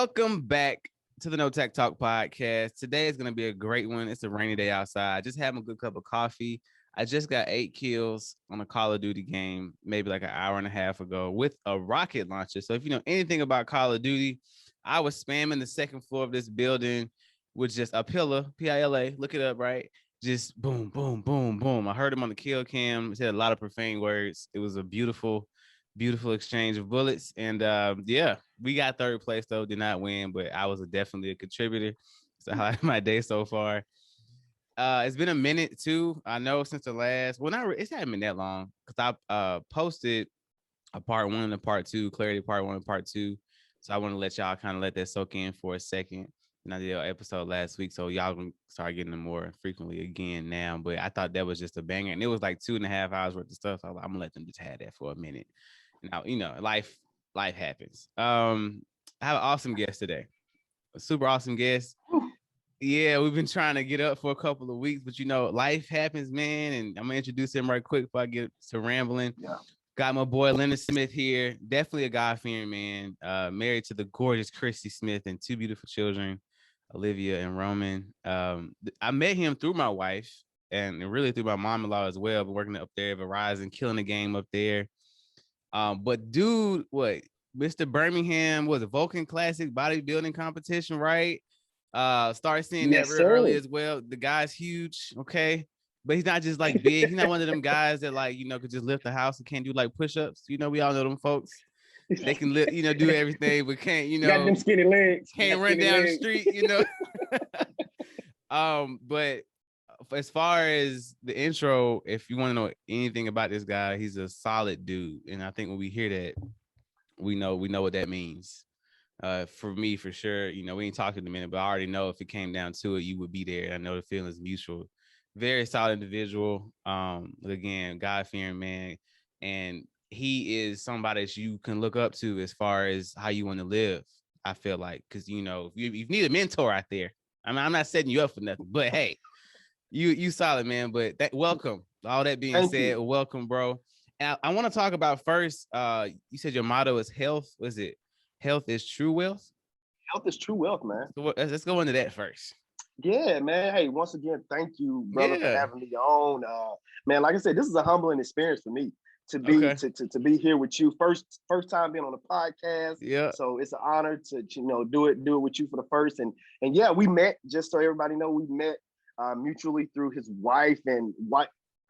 Welcome back to the No Tact Talk podcast. Today is going to be a great one. It's a rainy day outside. Just having a good cup of coffee. I just got 8 kills on a Call of Duty game, maybe like an hour and a half ago with a rocket launcher. So if you know anything about Call of Duty, I was spamming the second floor of this building with just a pillar, P-I-L-A, look it up, right? Just boom, boom, boom, boom. I heard him on the kill cam. He said a lot of profane words. It was a beautiful exchange of bullets. And yeah, we got third place though, did not win, but I was definitely a contributor. So highlight my day so far. It's been a minute too. I know since the last, it hasn't been that long because I posted a part 1 and a part 2, clarity part 1 and part 2. So I want to let y'all kind of let that soak in for a second. And I did an episode last week, so y'all gonna start getting them more frequently again now. But I thought that was just a banger, and it was like 2.5 hours worth of stuff. So I'm gonna let them just have that for a minute. Now, life happens. I have an awesome guest today, a super awesome guest. Yeah, we've been trying to get up for a couple of weeks, but life happens, man. And I'm gonna introduce him right quick before I get to rambling. Yeah. Got my boy Leonard Smith here. Definitely a God-fearing man. Married to the gorgeous Christy Smith and 2 beautiful children, Olivia and Roman. I met him through my wife and really through my mom-in-law as well. But working up there at Verizon, killing the game up there. But dude, Mr. Birmingham was a Vulcan Classic bodybuilding competition, right? Started seeing that real early as well. The guy's huge, okay, but he's not just like big. He's not one of them guys that could just lift the house and can't do like push-ups. We all know them folks. They can lift, do everything, but can't, got them skinny legs. Can't run down the street, But as far as the intro, if you want to know anything about this guy, he's a solid dude. And I think when we hear that, we know what that means. For me, for sure, we ain't talking in a minute, but I already know if it came down to it, you would be there. I know the feeling is mutual. Very solid individual. Again, God-fearing man. And he is somebody that you can look up to as far as how you want to live. I feel like, because, if you need a mentor out there, I'm not setting you up for nothing, but hey, you solid, man. But welcome. All that being said, welcome, bro. And I want to talk about first, you said your motto is health. Was it health is true wealth? Health is true wealth, man. So let's go into that first. Yeah, man. Hey, once again, thank you, brother, for having me on. Man, like I said, this is a humbling experience for me to be to be here with you. First time being on a podcast. Yeah. So it's an honor to do it with you for the first. And yeah, we met, just so everybody know, we met mutually through his wife, and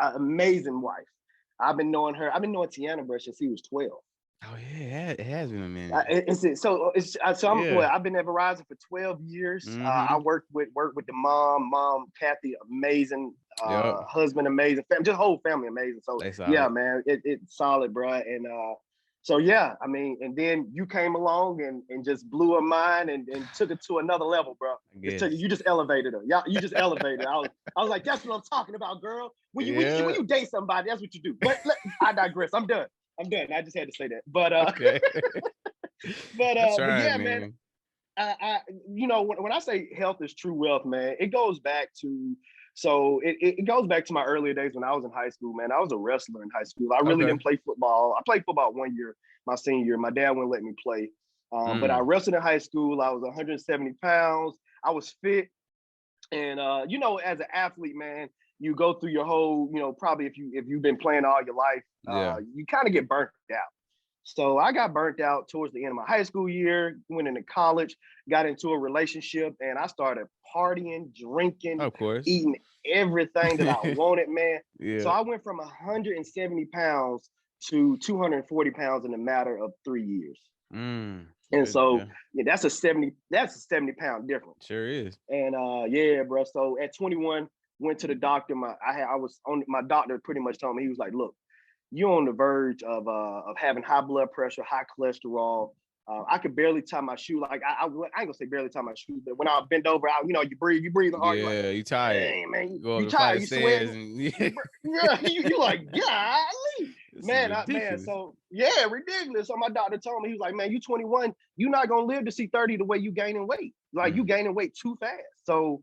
amazing wife. I've been knowing Tiana, bro, since he was 12. Oh yeah, it has been a minute. I've been at Verizon for 12 years. Mm-hmm. I worked with the mom Kathy, amazing, husband, amazing, just whole family amazing. So yeah, man, it's solid, bro. And so yeah, I mean, and then you came along and just blew her mind and took it to another level, bro. You just elevated her. Yeah, you just elevated her. I was like, that's what I'm talking about, girl. When you date somebody, that's what you do. But I digress. I'm done. I just had to say that. But okay. but yeah, man. When I say health is true wealth, man, it goes back to my earlier days when I was in high school, man. I was a wrestler in high school. I really didn't play football. I played football 1 year, my senior year. My dad wouldn't let me play. But I wrestled in high school. I was 170 pounds. I was fit. And as an athlete, man, you go through your whole, probably if you've been playing all your life, you kind of get burnt out. So I got burnt out towards the end of my high school year, went into college, got into a relationship, and I started partying, drinking, of course, eating everything that I wanted, man. Yeah. So I went from 170 pounds to 240 pounds in a matter of 3 years. And so that's a 70 pound difference. Sure is. And yeah, bro. So at 21, went to the doctor. My doctor pretty much told me, he was like, look, you're on the verge of having high blood pressure, high cholesterol. I could barely tie my shoe. Like I ain't gonna say barely tie my shoe, but when I bend over, you breathe hard. Yeah, like, you tired. Hey, man, you tired. You sweating. Yeah, you like, golly. Man. So yeah, ridiculous. So my doctor told me, he was like, man, you 21, you're not gonna live to see 30 the way you gaining weight. Like you gaining weight too fast. So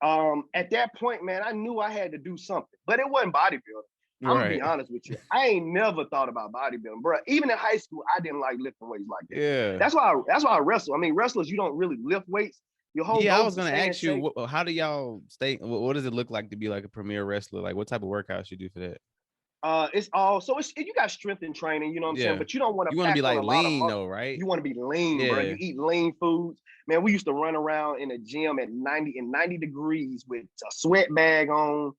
at that point, man, I knew I had to do something, but it wasn't bodybuilding. I'm gonna be honest with you. I ain't never thought about bodybuilding, bro. Even in high school, I didn't like lifting weights like that. Yeah. That's why I wrestle. I mean, wrestlers, you don't really lift weights. Your whole I was gonna ask you, how do y'all stay? What does it look like to be like a premier wrestler? Like, what type of workouts you do for that? It's all you got strength and training, you know what I'm saying? But you don't want to be like lean though, right? You want to be lean, bro. You eat lean foods. Man, we used to run around in a gym at 90 degrees with a sweat bag on,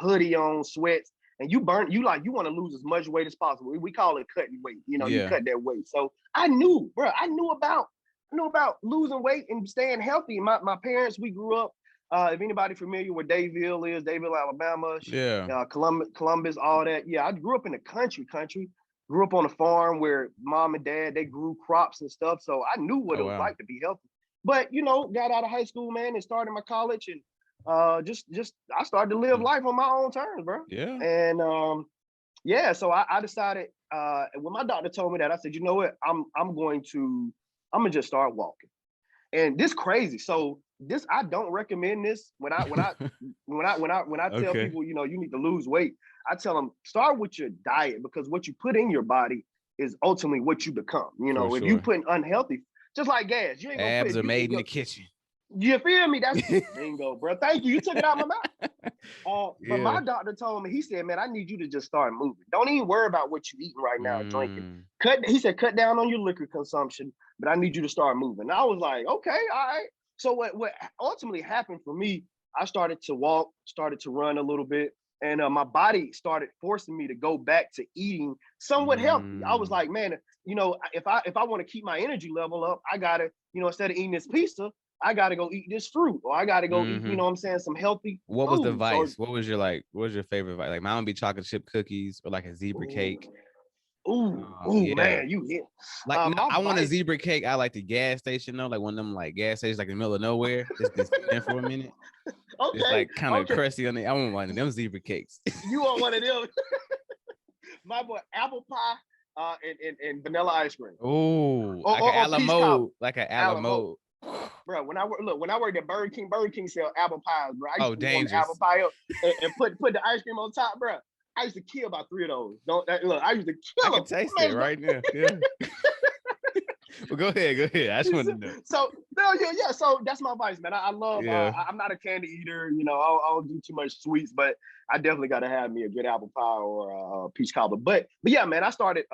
hoodie on, sweats, and you want to lose as much weight as possible. We call it cutting weight. You know, you cut that weight. So I knew about losing weight and staying healthy. My parents, we grew up. If anybody familiar with Dadeville, Alabama, Columbus, all that. Yeah, I grew up in the country. Grew up on a farm where mom and dad, they grew crops and stuff. So I knew what it was like to be healthy. But, got out of high school, man, and started my college. And I started to live life on my own terms, bro. Yeah. And so I decided, when my doctor told me that, I said, you know what, I'm gonna just start walking. And this crazy. So I don't recommend this when I tell people, you need to lose weight. I tell them start with your diet, because what you put in your body is ultimately what you become. If you put unhealthy, just like gas, you ain't gonna abs are made in the kitchen. You feel me? That's bingo, bro. Thank you. You took it out of my mouth. But my doctor told me, he said, man, I need you to just start moving. Don't even worry about what you're eating right now, drinking. He said, cut down on your liquor consumption, but I need you to start moving. And I was like, okay, all right. So what ultimately happened for me, I started to walk, started to run a little bit, and my body started forcing me to go back to eating somewhat healthy. I was like, man, if I want to keep my energy level up, I gotta, instead of eating this pizza, I gotta go eat this fruit, or I gotta go eat, some healthy. What was the vice? What was your favorite vice? Like, mine would be chocolate chip cookies or like a zebra cake. Man, you hit. Like, I want a zebra cake. I like the gas station though, like one of them like gas stations, like in the middle of nowhere. Just been sitting there for a minute. Okay. It's like kind of crusty on it. I want one of them zebra cakes. You want one of them? My boy, apple pie, and vanilla ice cream. Oh, like an Alamo. Bro, when I worked at Burger King sell apple pies, bro. I used to dangerous. Apple pie up and put the ice cream on top, bro. I used to kill about 3 of those. I used to kill them. I can taste it right now. Yeah. Well, go ahead. I just wanted to know. So So that's my vice, man. I love. I'm not a candy eater. I don't do too much sweets, but I definitely got to have me a good apple pie or a peach cobbler. But yeah, man, I started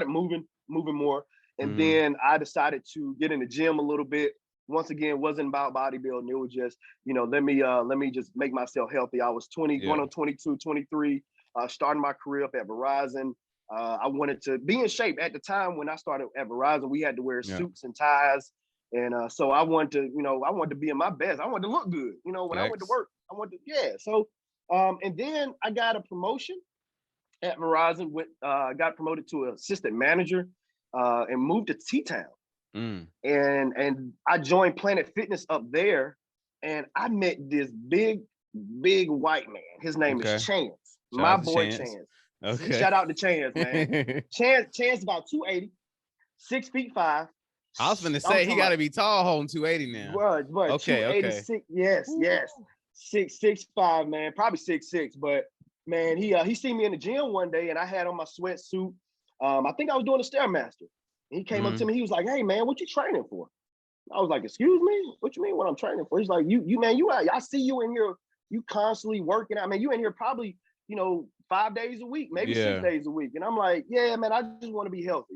moving more, and then I decided to get in the gym a little bit. Once again, it wasn't about bodybuilding. It was just, let me just make myself healthy. I was 20, going on 22, 23. Starting my career up at Verizon. I wanted to be in shape. At the time when I started at Verizon, we had to wear suits and ties. And so I wanted to be in my best. I wanted to look good. When I went to work, So, and then I got a promotion at Verizon, got promoted to assistant manager and moved to T-Town. And I joined Planet Fitness up there. And I met this big white man. His name is Chance. My boy Chance. Okay. Shout out to Chance, man. Chance about 280, 6'5". I was gonna say he gotta be tall, holding 280 now. Bro, okay. Yes. 6'5", man, probably 6'6", but man, he seen me in the gym one day and I had on my sweatsuit. I think I was doing a Stairmaster. And he came up to me, he was like, "Hey man, what you training for?" I was like, "Excuse me? What you mean what I'm training for?" He's like, I see you in here, you constantly working out. Man, you in here probably 5 days a week, maybe 6 days a week. And I'm like, yeah, man, I just want to be healthy.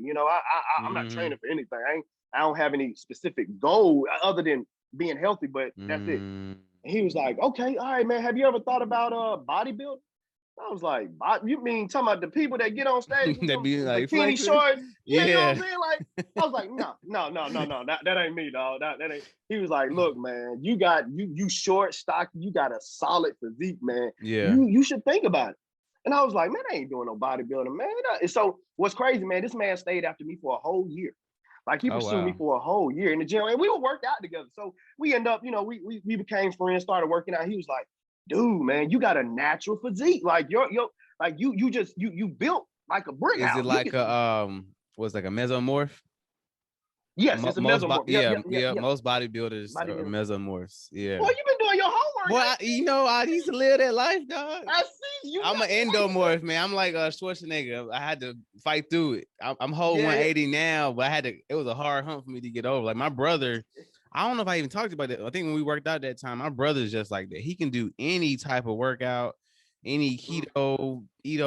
I'm not training for anything. I don't have any specific goal other than being healthy, but that's it. And he was like, okay, all right, man. Have you ever thought about bodybuilding? I was like, you mean talking about the people that get on stage with like bikini shorts? Yeah, you know what I'm saying? Like, I was like, no, that ain't me, dog. That ain't. He was like, look, man, you short, stocky, you got a solid physique, man. Yeah, you should think about it. And I was like, man, I ain't doing no bodybuilding, man. And so what's crazy, man, this man stayed after me for a whole year. Like he pursued me for a whole year in the gym, and we were worked out together. So we end up, we became friends, started working out. He was like, dude, man, you got a natural physique. Like you built like a brick house. Is it like what's like a mesomorph? Yes, it's a mesomorph. Most bodybuilders are mesomorphs. Yeah. Well, you've been doing your homework. Well, I used to live that life, dog. I see I'm an endomorph, man. I'm like Schwarzenegger. I had to fight through it. I'm whole 180 now, but it was a hard hunt for me to get over. Like my brother, I don't know if I even talked about that. I think when we worked out that time, my brother's just like that. He can do any type of workout, any keto,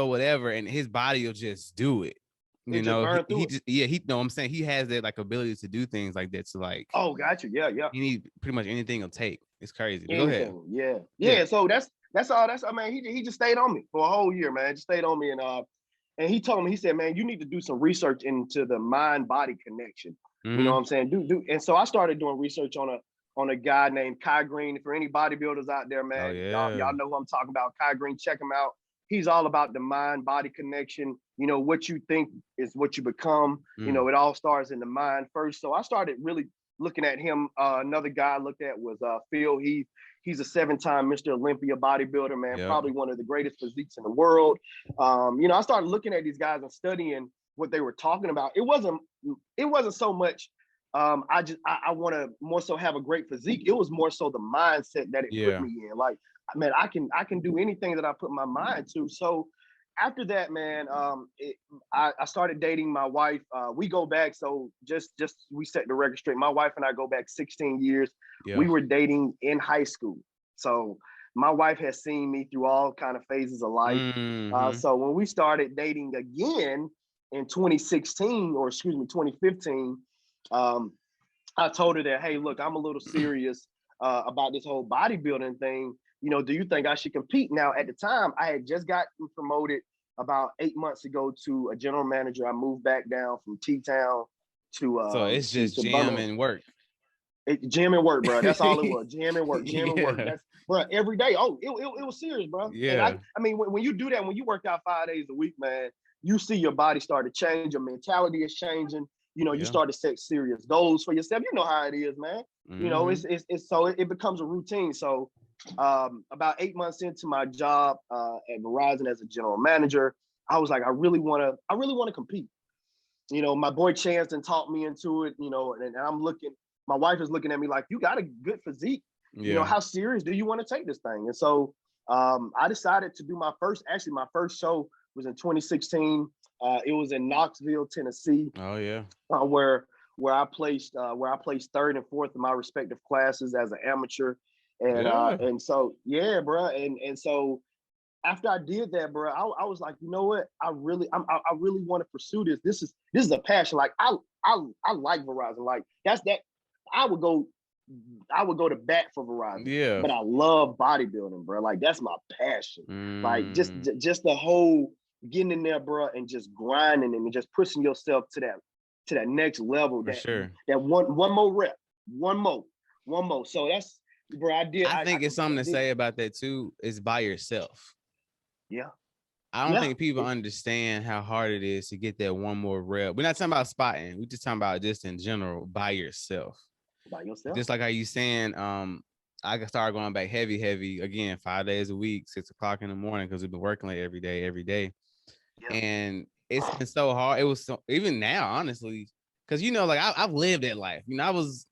whatever, and his body will just do it. You know, I'm saying he has that like ability to do things like that. To like, oh, gotcha, yeah. He need pretty much anything will take. It's crazy. Go Anything, ahead. yeah. So that's all. I mean, he just stayed on me for a whole year, man. Just stayed on me, and he told me, he said, man, you need to do some research into the mind body connection. You know what I'm saying? Do. And so I started doing research on a guy named Kai Green. For any bodybuilders out there, man, y'all know who I'm talking about. Kai Green, check him out. He's all about the mind body connection. You know, what you think is what you become. You know, it all starts in the mind first. So I started really looking at him. Another guy I looked at was Phil Heath. He's a 7-time Mr. Olympia bodybuilder, man. Probably one of the greatest physiques in the world. You know, I started looking at these guys and studying what they were talking about. It wasn't so much I want to more so have a great physique. It was more so the mindset that it put me in. Like, man, I can do anything that I put my mind to. So after that, man, I started dating my wife. We go back, so just we set the record straight. My wife and I go back 16 years. We were dating in high school. So my wife has seen me through all kind of phases of life. So when we started dating again in 2015, I told her that, hey, look, I'm a little serious about this whole bodybuilding thing. You know, do you think I should compete? Now, at the time, I had just gotten promoted about 8 months ago to a general manager. I moved back down from T-Town to so it's just gym and work. Gym and work, bro. That's all it was. Gym and work. Gym and work. That's, bro, every day. Oh, it was serious, bro. Yeah. And I mean, when you do that, when you work out 5 days a week, man, you see your body start to change. Your mentality is changing. You know, you start to set serious goals for yourself. You know how it is, man. You know, it's so it becomes a routine. So about 8 months into my job at Verizon as a general manager, I was like, I really want to compete. You know, my boy Chance and taught me into it, you know, and I'm looking, my wife is looking at me like, you got a good physique. You know, how serious do you want to take this thing? And so I decided to do my first show was in 2016. It was in Knoxville, Tennessee. Oh yeah. Where I placed third and fourth in my respective classes as an amateur. And so, yeah, bro. And so after I did that, bro, I was like, you know what? I really want to pursue this. This is a passion. Like I like Verizon. Like that's that. I would go to bat for Verizon. Yeah. But I love bodybuilding, bro. Like that's my passion. Like just the whole getting in there, bro, and just grinding and just pushing yourself to that next level. That one more rep, one more. So that's, bro, I think it's something to say about that too, is by yourself. Yeah. I don't think people understand how hard it is to get that one more rep. We're not talking about spotting. We're just talking about just in general, by yourself. By yourself. Just like how you saying, I started going back heavy again, 5 days a week, 6 o'clock in the morning, because we've been working like every day. Yeah. And it's been so hard. It was so, even now, honestly, because, you know, like I've lived that life. You know, I was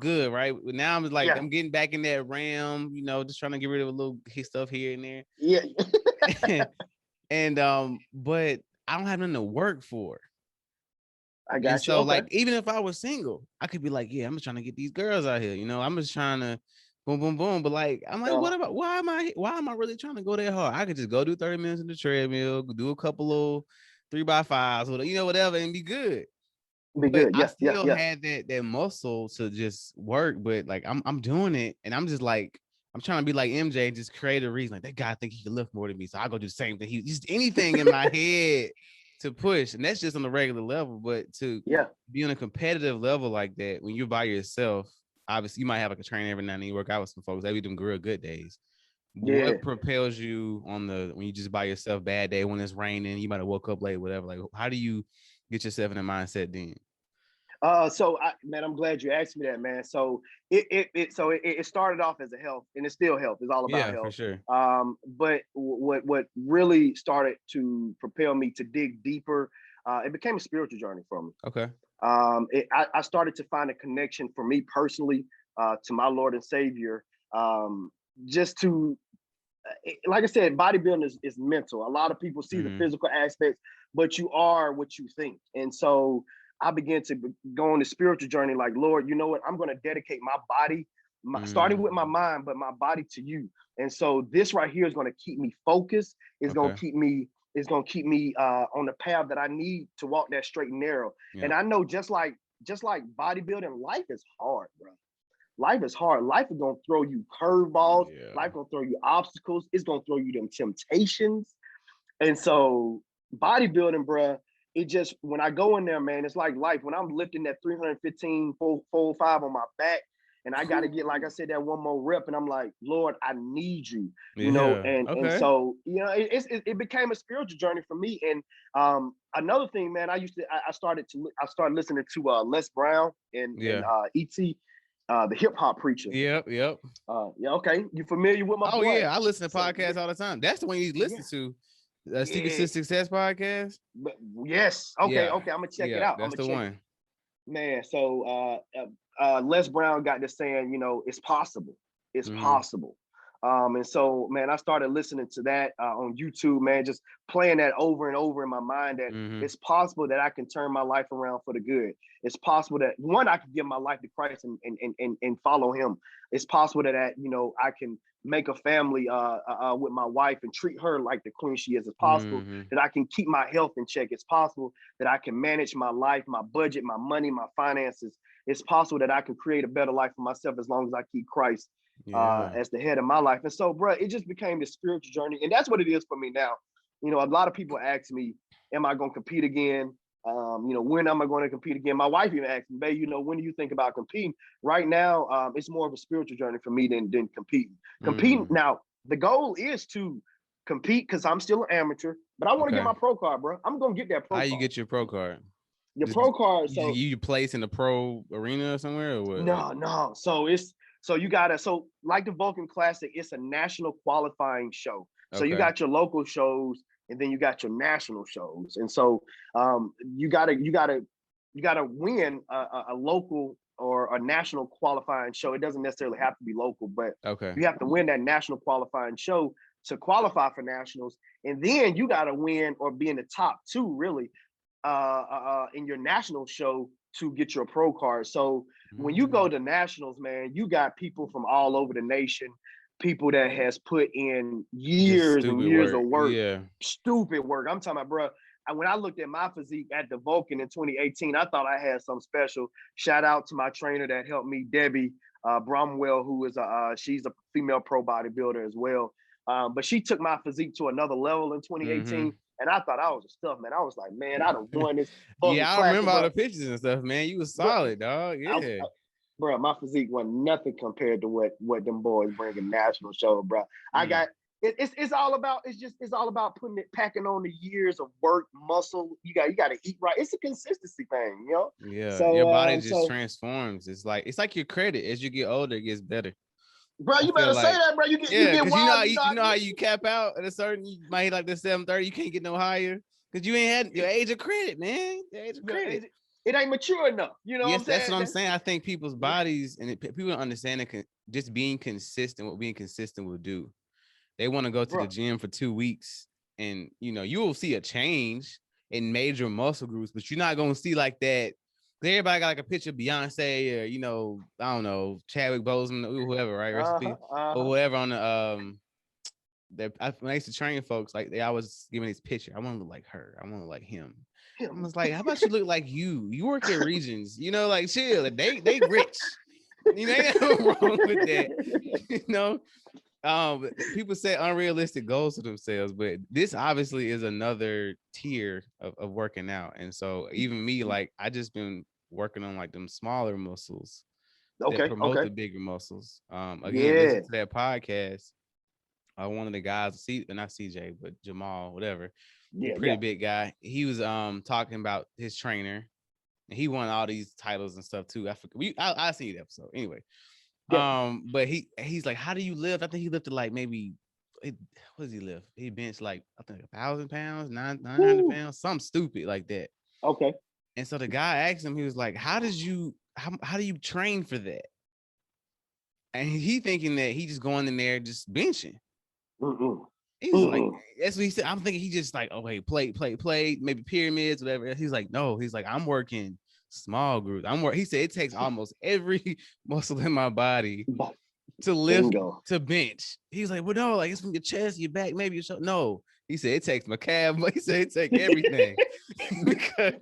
good, right? But now I'm like, I'm getting back in that realm, you know, just trying to get rid of a little stuff here and there. Yeah. And but I don't have nothing to work for. I got you. So like, even if I was single, I could be like, yeah, I'm just trying to get these girls out here. You know, I'm just trying to boom. But like, I'm like, what about, why am I really trying to go that hard? I could just go do 30 minutes in the treadmill, do a couple of 3x5s, you know, whatever, and be good. I still had that muscle to just work, but like I'm doing it, and I'm just like, I'm trying to be like MJ and just create a reason. Like, that guy think he can lift more than me, so I go do the same thing. He just anything in my head to push, and that's just on a regular level. But to be on a competitive level like that, when you're by yourself, obviously you might have like a trainer every now and then. You work out with some folks. They be them real good days. What propels you on when you just by yourself, bad day when it's raining, you might have woke up late, whatever. Like, how do you get yourself in a mindset then? Man, I'm glad you asked me that, man. So it started off as a health, and it's still health. It's all about health. For sure. But what really started to propel me to dig deeper, it became a spiritual journey for me. Okay. I started to find a connection for me personally to my Lord and Savior, just to like I said, bodybuilding is mental. A lot of people see the physical aspects, but you are what you think. And so I began to go on the spiritual journey. Like, Lord, you know what? I'm going to dedicate my body, starting with my mind, but my body to you. And so this right here is going to keep me focused. It's going to keep me. It's going to keep me on the path that I need to walk that straight and narrow. Yeah. And I know just like bodybuilding, life is hard, bro. Life is hard. Life is gonna throw you curveballs. Yeah. Life gonna throw you obstacles. It's gonna throw you them temptations. And so bodybuilding, bro, it just, when I go in there, man, it's like life. When I'm lifting that 315 fold 5 on my back, and I got to get, like I said, that one more rep, and I'm like, Lord, I need you, you know. And so, you know, it became a spiritual journey for me. And another thing, man, I started listening to Les Brown and E.T. The hip hop preacher. Yep. Yeah. Okay. You familiar with my boy? Oh yeah, I listen to podcasts all the time. That's the one you listen to. The Secret to Success podcast. Yes. Okay. Okay. I'm gonna check it out. That's the one. Man. So Les Brown got this saying, you know, it's possible. It's possible. And so, man, I started listening to that on YouTube, man, just playing that over and over in my mind, that it's possible that I can turn my life around for the good. It's possible that, one, I can give my life to Christ and follow him. It's possible that, you know, I can make a family with my wife and treat her like the queen she is. It's possible that I can keep my health in check. It's possible that I can manage my life, my budget, my money, my finances. It's possible that I can create a better life for myself as long as I keep Christ as the head of my life. And so, bro, it just became this spiritual journey. And that's what it is for me now. You know, a lot of people ask me, am I going to compete again? You know, when am I going to compete again? My wife even asked me, babe, you know, when do you think about competing? Right now, it's more of a spiritual journey for me than competing. Competing, now, the goal is to compete because I'm still an amateur, but I want to get my pro card, bro. I'm going to get that pro card. How you get your pro card? Your pro card, so you place in the pro arena or somewhere, or what? No. So you gotta, like the Vulcan Classic, it's a national qualifying show. So you got your local shows, and then you got your national shows. And so you gotta win a local or a national qualifying show. It doesn't necessarily have to be local, but you have to win that national qualifying show to qualify for nationals. And then you gotta win or be in the top 2, really, in your national show to get your pro card. So when you go to nationals, man, you got people from all over the nation, people that has put in years and years of work, stupid work. I'm talking about, bro, when I looked at my physique at the Vulcan in 2018, I thought I had something special. Shout out to my trainer that helped me, Debbie Bromwell, who is she's a female pro bodybuilder as well. But she took my physique to another level in 2018. And I thought I was a stuff, man. I was like, man, I done won this. I remember all the pictures and stuff, man. You was solid, dog. Yeah. Bro, my physique was nothing compared to what them boys bring in national show, bro. I got it's all about packing on the years of work, muscle. You got to eat right. It's a consistency thing, you know. Yeah. So, your body just transforms. It's like your credit. As you get older, it gets better. Bro, you better say that, bro. You get wild. You know how you cap out at a certain, you might hit like the 730. You can't get no higher because you ain't had your age of credit, man. The age of credit. It ain't mature enough. You know. Yes, that's what I'm saying. I think people's bodies and people don't understand it. Just being consistent, what being consistent will do. They want to go to the gym for 2 weeks, and you know you will see a change in major muscle groups, but you're not gonna see like that. Everybody got like a picture of Beyonce or, you know, I don't know, Chadwick Boseman or whoever, right? Recipe or whatever on the when I used to train folks, like they always give me this picture. I want to look like her. I want to look like him. I was like, how about you look like you? You work at Regions, you know, like chill. They rich. You know, ain't nothing wrong with that. You know. People say unrealistic goals to themselves, but this obviously is another tier of working out. And so even me, like I just been working on like them smaller muscles that promote the bigger muscles. Again, listen to that podcast. One of the guys, not CJ, but Jamal, whatever, pretty big guy. He was talking about his trainer, and he won all these titles and stuff too. I forget. I see the episode anyway. But he's like, how do you lift? I think he lifted like maybe what does he lift? He benched like I think 1,000 pounds, 900 pounds, something stupid like that. Okay. And so the guy asked him, he was like, how do you train for that? And he thinking that he just going in there just benching. He's like, that's what he said. I'm thinking he just like, oh, hey, play, maybe pyramids, whatever. He's like, no, he's like, I'm working small groups. He said it takes almost every muscle in my body to lift, to bench. He's like, well, no, like it's from your chest, your back, maybe your shoulder. No, he said it takes my calf, but he said it takes everything. Because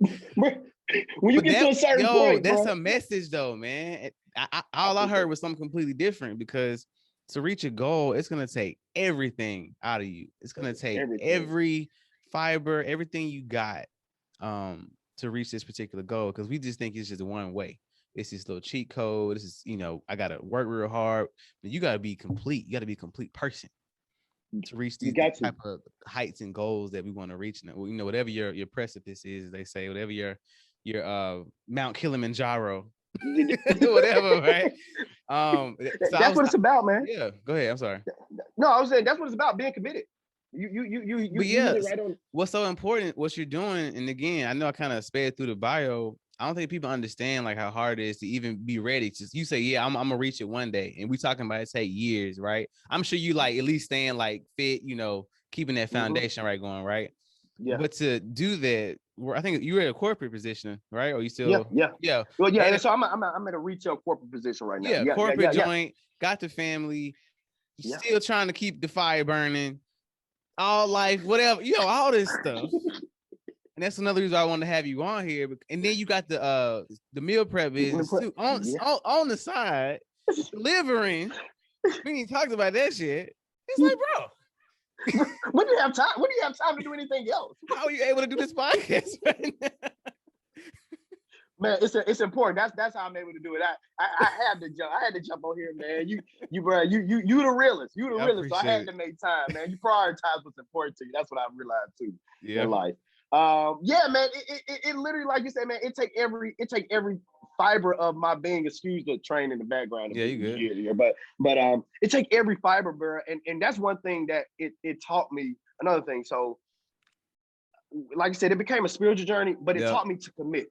when you get to a certain point, that's a message though, man. All I heard was something completely different, because to reach a goal, it's gonna take everything out of you. It's gonna take every fiber, everything you got, to reach this particular goal. Because we just think it's just one way. It's this little cheat code. This is, I gotta work real hard. But you gotta be complete. You gotta be a complete person to reach these type of heights and goals that we want to reach. And whatever your precipice is, they say, whatever your Mount Kilimanjaro. Whatever, right? So that's what it's about, man. Yeah, go ahead. I'm sorry. No, I was saying that's what it's about, being committed. You right on. What's so important, what you're doing, and again, I know I kind of sped through the bio. I don't think people understand like how hard it is to even be ready. You say, yeah, I'm gonna reach it one day, and we talking about it take years, right? I'm sure you like at least staying like fit, keeping that foundation right going, right? Yeah. But to do that, I think you're at a corporate position, right? Or you still? Yeah. Well, yeah. And so I'm at a retail corporate position right now. Yeah, corporate joint. Got the family. Still trying to keep the fire burning. All life, whatever, all this stuff. And that's another reason I wanted to have you on here. And then you got the meal prep business too, on the side, delivering. We ain't talked about that shit. It's like, bro. When do you have time? When do you have time to do anything else? How are you able to do this podcast right now? Man, it's important. That's how I'm able to do it. I had to jump on here, man. You the realest. You the realest. So I had to make time, man. You prioritize what's important to you. That's what I realized too in life. Yeah, man. It literally, like you said, man. It take every fiber of my being. Excuse the train in the background. Yeah, you good. Here, but it take every fiber, bro. And that's one thing that it taught me. Another thing. So, like I said, it became a spiritual journey, but it taught me to commit.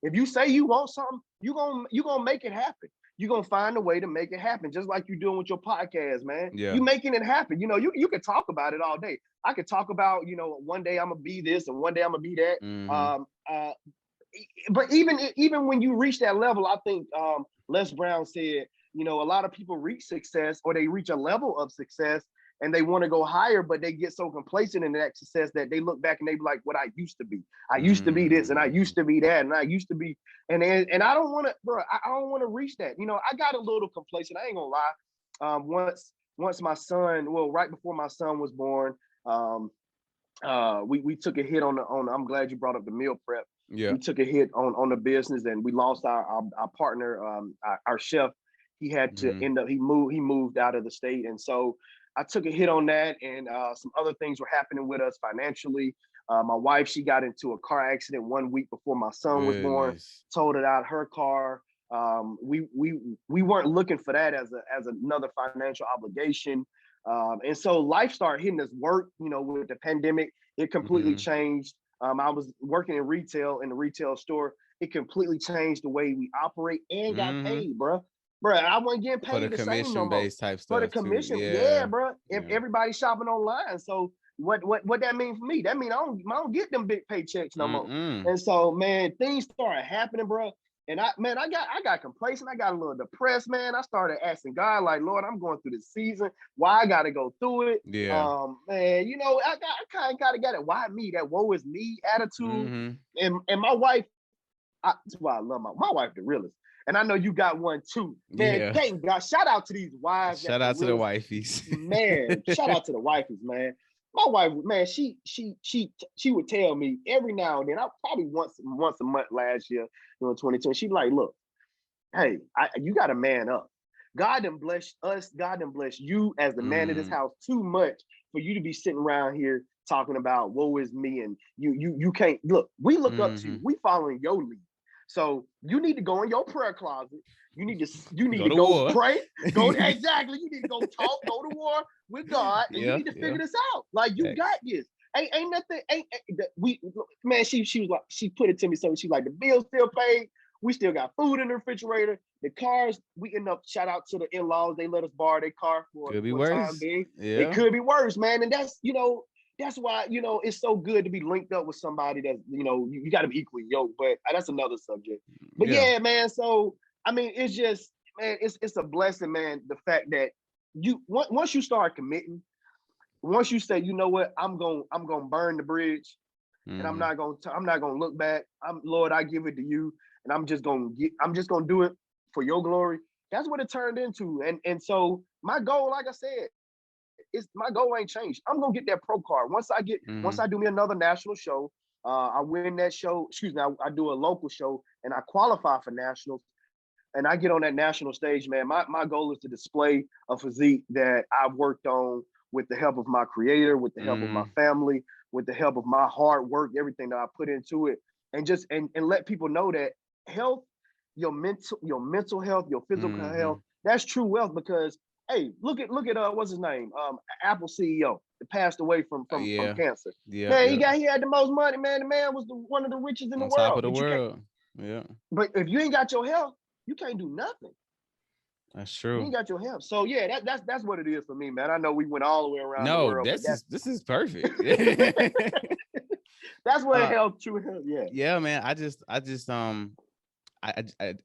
If you say you want something, you gonna make it happen. You're gonna find a way to make it happen, just like you're doing with your podcast, man. Yeah. You making it happen. You can talk about it all day. I could talk about, one day I'm gonna be this and one day I'm gonna be that. But even when you reach that level, I think Les Brown said, a lot of people reach success, or they reach a level of success and they want to go higher, but they get so complacent in that success that they look back and they be like, what I used to be. I used to be this, and I used to be that, and I used to be, and I don't want to, bro. I don't want to reach that. I got a little complacent. I ain't gonna lie. Once my son, right before my son was born, we took a hit on I'm glad you brought up the meal prep. Yeah, we took a hit on the business, and we lost our partner, our chef. He had to end up. He moved out of the state, and so I took a hit on that, and some other things were happening with us financially. My wife, she got into a car accident 1 week before my son was born, totaled out her car. We weren't looking for that as another financial obligation. And so life started hitting us. Work, with the pandemic, it completely changed. I was working in retail, in the retail store. It completely changed the way we operate and got paid, bro. Bro, I wasn't getting paid the same no more. Type stuff. For the commission, yeah, bro. If everybody's shopping online, so what that mean for me? That mean I don't get them big paychecks no more. And so, man, things started happening, bro. And I got complacent. I got a little depressed, man. I started asking God, like, Lord, I'm going through this season. Why I got to go through it? Yeah. Man, I kind of got it. Why me? That woe is me attitude. And my wife, that's why I love my wife, the realest. And I know you got one too. Man, thank God. Shout out to these wives. Shout out to the wifeys. Man, shout out to the wifeys, man. My wife, man, she would tell me every now and then, I probably once a month last year, 2020, she's like, look, hey, you got to man up. God done bless us. God done bless you as the man of this house too much for you to be sitting around here talking about woe is me, and you can't. Look, we look up to you. We following your lead. So you need to go in your prayer closet. You need to go pray. Exactly. You need to go talk, go to war with God, and you need to figure this out. Like, you got this. Ain't nothing. Man, she was like, she put it to me. So she's like, the bill's still paid. We still got food in the refrigerator. The cars, we end up, shout out to the in-laws, they let us borrow their car for a time being. Yeah. It could be worse, man. And that's, that's why, it's so good to be linked up with somebody that, you got to be equally yoked, but that's another subject. But yeah, man. So, I mean, it's just, man, it's a blessing, man. The fact that once you start committing, once you say, you know what, I'm going to burn the bridge, and I'm not going to look back. Lord, I give it to you, and I'm just going to do it for your glory. That's what it turned into. And so my goal, like I said, my goal ain't changed. I'm gonna get that pro card. Once I do me another national show, I win that show. Excuse me, I do a local show and I qualify for nationals, and I get on that national stage, man. My goal is to display a physique that I've worked on with the help of my creator, with the help of my family, with the help of my hard work, everything that I put into it, and just and let people know that health, your mental health, your physical health, that's true wealth. Because hey, look at what's his name? Apple CEO that passed away from cancer. Yeah, man, he had the most money, man. The man was one of the richest in the world. Top of the world. Yeah. But if you ain't got your health, you can't do nothing. That's true. You ain't got your health. So yeah, that's what it is for me, man. I know we went all the way around the world. This is perfect. That's what health, true health. Yeah. Yeah, man. I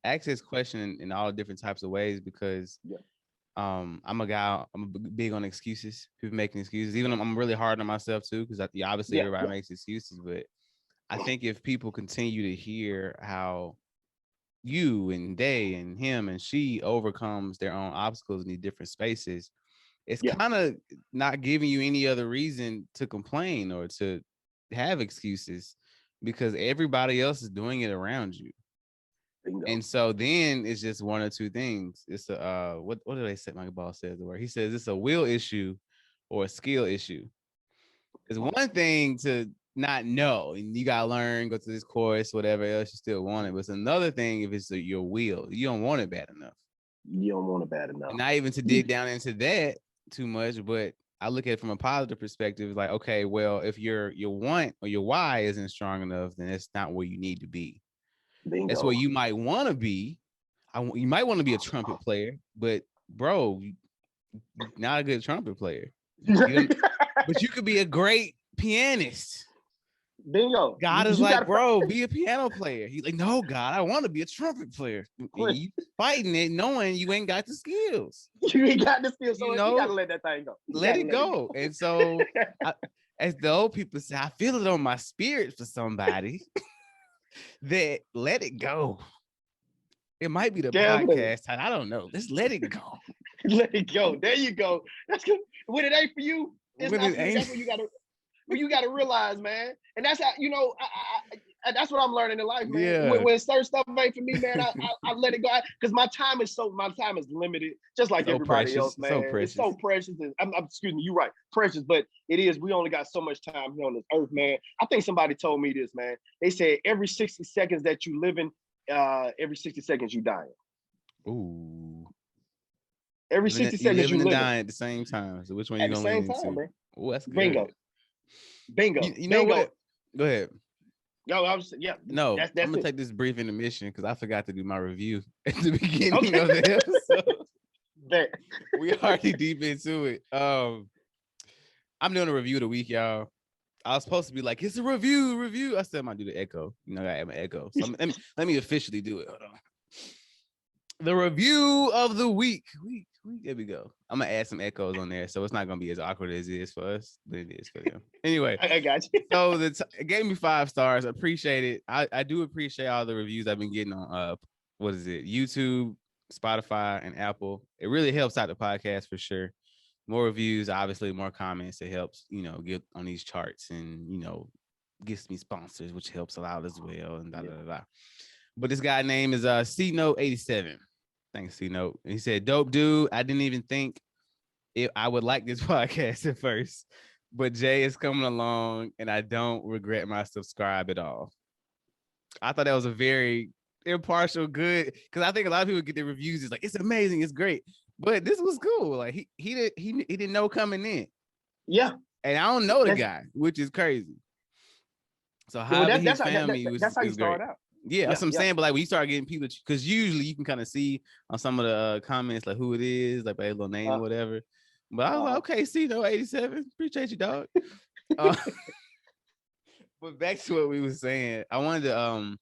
ask this question in all different types of ways because I'm a guy. I'm big on excuses. People making excuses. Even I'm really hard on myself too, because obviously everybody makes excuses. But I think if people continue to hear how you and they and him and she overcomes their own obstacles in these different spaces, it's kind of not giving you any other reason to complain or to have excuses, because everybody else is doing it around you. And so then it's just one or two things. It's a what do they say? My boss says the word. He says it's a will issue or a skill issue. It's one thing to not know, and you gotta learn, go to this course, whatever else, you still want it. But it's another thing if it's your will. You don't want it bad enough. You don't want it bad enough. And not even to dig down into that too much, but I look at it from a positive perspective. Like, okay, well, if your want or your why isn't strong enough, then it's not where you need to be. Bingo. That's where you might want to be. You might want to be a trumpet player, but bro, you're not a good trumpet player. But you could be a great pianist. Bingo. God is like, bro, be a piano player. He's like, no, God, I want to be a trumpet player. You fighting it, knowing you ain't got the skills. You ain't got the skills, so you gotta let that thing go. Let it go. And so, as the old people say, I feel it on my spirit for somebody. That let it go. It might be the podcast time. I don't know. Let's let it go. Let it go. There you go. That's good. When it ain't for you, it's not for you. That's what you gotta realize, man. And that's how, that's what I'm learning in life, man. Yeah. When certain stuff ain't for me, man, I let it go. Because my time is limited, just like everybody else, man. So precious. It's so precious. And excuse me, you're right, precious, but it is. We only got so much time here on this earth, man. I think somebody told me this, man. They said every 60 seconds that you living, every 60 seconds you dying. Ooh. Every 60 seconds you living and dying at the same time. So which one you gonna lean into? Bro. Oh, that's good. Bingo. You know what? Go ahead. No, I'm I'm gonna take this brief intermission because I forgot to do my review at the beginning of the episode. We already deep into it. I'm doing a review of the week, y'all. I was supposed to be like, it's a review. I said I'm gonna do the echo. I have an echo. So let me officially do it. Hold on. The review of the week. There we go. I'm gonna add some echoes on there, so it's not gonna be as awkward as it is for us, but it is for them. Anyway, I got you. So it gave me 5 stars. I appreciate it. I do appreciate all the reviews I've been getting on YouTube, Spotify, and Apple. It really helps out the podcast for sure. More reviews, obviously, more comments. It helps, get on these charts and gets me sponsors, which helps a lot as well. And But this guy name is C-Note87. Thanks, C-Note. And he said, dope dude. I didn't even think I would like this podcast at first, but Jay is coming along and I don't regret my subscribe at all. I thought that was a very impartial, good, because I think a lot of people get their reviews. It's like, it's amazing, it's great. But this was cool. Like he didn't know coming in. Yeah. And I don't know the guy, which is crazy. So how did he found me? That's how you start out. Yeah, that's what I'm saying. But like when you start getting people, because usually you can kind of see on some of the comments like who it is, like by a little name or whatever. But I was like, okay, see, 87, appreciate you, dog. But back to what we were saying, I wanted to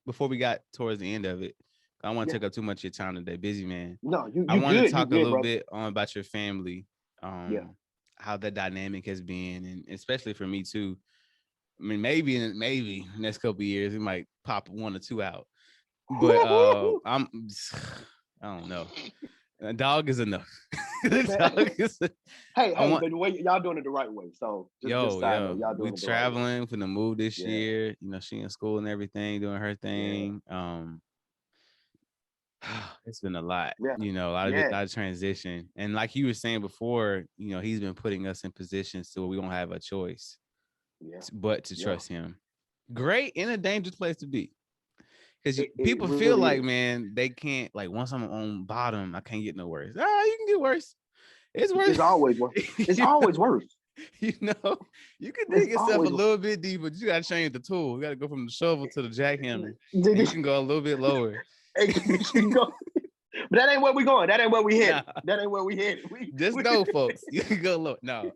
before we got towards the end of it, I don't want to take up too much of your time today, busy man. No, I want to talk a little brother. bit about your family, how that dynamic has been, and especially for me too. I mean, maybe next couple of years we might pop 1 or 2 out, but I don't know. A dog is enough. Dog is but the way y'all doing it the right way. So y'all doing we it traveling right for the move this year. You know, she in school and everything, doing her thing. It's been a lot, you know, a lot of transition. And like you were saying before, you know, he's been putting us in positions so we don't have a choice but to trust him. Great in a dangerous place to be. Because people really feel like, man, they can't, like, once I'm on bottom, I can't get no worse. You can get worse. It's worse. It's always worse. It's always worse. You know, you can dig yourself a little bit deeper, but you got to change the tool. You got to go from the shovel to the jackhammer. You can go a little bit lower. But that ain't where we going. That ain't where we hit. That ain't where we hit. Just know, folks, you can go low. No,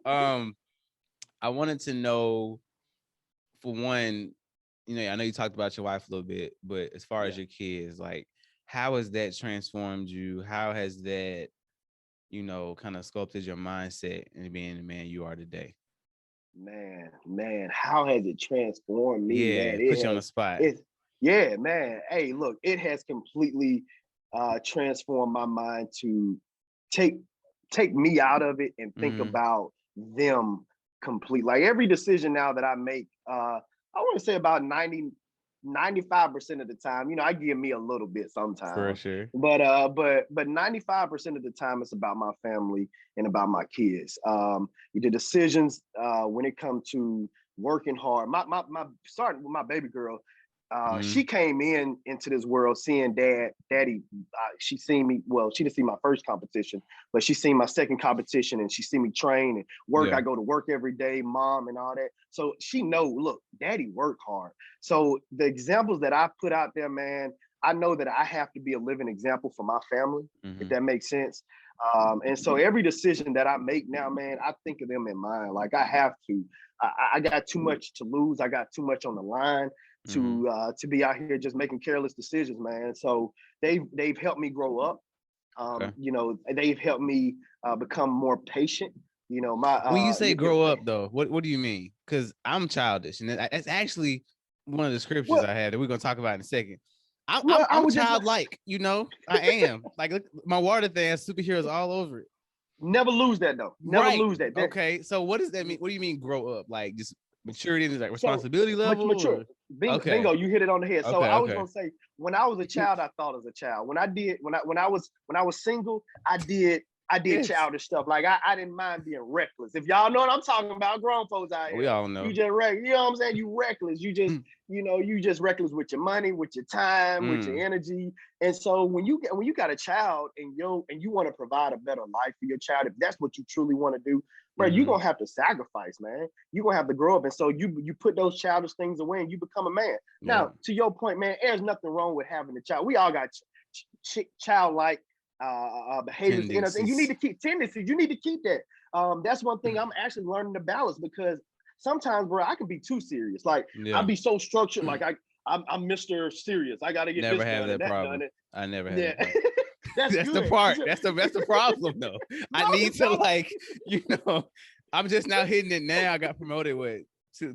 I wanted to know, for one, you know, I know you talked about your wife a little bit, but as far as your kids, like, how has that transformed you? How has that, you know, kind of sculpted your mindset and being the man you are today? Man, how has it transformed me? Yeah, man? Put you on the spot. Man. Hey, look, it has completely transformed my mind to take me out of it and think about them complete. Like every decision now that I make, I want to say about 95% of the time, you know, I give me a little bit sometimes. For sure. But 95% of the time it's about my family and about my kids. The decisions when it comes to working hard. My starting with my baby girl, she came into this world seeing daddy. She seen me. Well, she didn't see my first competition, but she seen my second competition, and she seen me train and work. I go to work every day, mom, and all that. So she know, look, daddy work hard. So the examples that I put out there, man, I know that I have to be a living example for my family, if that makes sense. And so every decision that I make now, man, I think of them in mind. Like I have to. I got too much to lose. I got too much on the line to be out here just making careless decisions, man. So they've helped me grow up. You know, they've helped me become more patient. You know, when you say grow up, though, what do you mean? Because I'm childish, and that's actually one of the scriptures I had that we're gonna talk about in a second. I'm childlike, you know. I am. Like, look, my water thing has superheroes all over it. Never lose that, though. Never lose that. Okay, so what does that mean? What do you mean grow up? Like just maturity and like responsibility level? Mature. Bingo, you hit it on the head. So I was gonna say, when I was a child, I thought as a child. When I was single, I did childish stuff. Like I didn't mind being reckless. If y'all know what I'm talking about, grown folks out here. We all know. You just you know what I'm saying? You reckless. You just you just reckless with your money, with your time, with your energy. And so when you got a child and you want to provide a better life for your child, if that's what you truly want to do, bro, you're gonna have to sacrifice, man. You're gonna have to grow up. And so you put those childish things away and you become a man. Now, to your point, man, there's nothing wrong with having a child. We all got childlike behaviors in us, and you need to keep tendencies. You need to keep that. That's one thing I'm actually learning to balance, because sometimes, bro, I can be too serious. Like I'll be so structured. Like I'm Mr. Serious. I gotta get never this have done that and that problem. done. I never have that. That's the part. That's the problem, though. I need to, like, you know, I'm just now hitting it now. I got promoted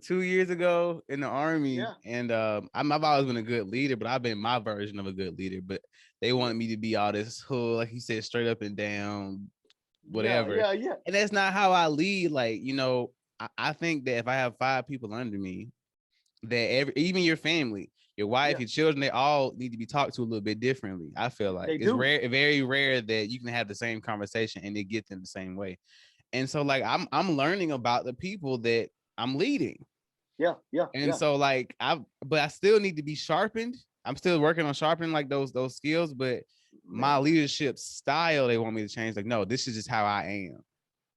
two years ago in the Army, and I've always been a good leader, but I've been my version of a good leader. But they wanted me to be all this hood, like you said, straight up and down, whatever. Yeah. And that's not how I lead. Like, you know, I think that if I have 5 people under me, that even your family, your wife, your children, they all need to be talked to a little bit differently. I feel like it's rare, very rare that you can have the same conversation and they get them the same way. And so, like, I'm learning about the people that I'm leading. Yeah. And so, like, I still need to be sharpened. I'm still working on sharpening like those skills, but my leadership style, they want me to change. Like, no, this is just how I am.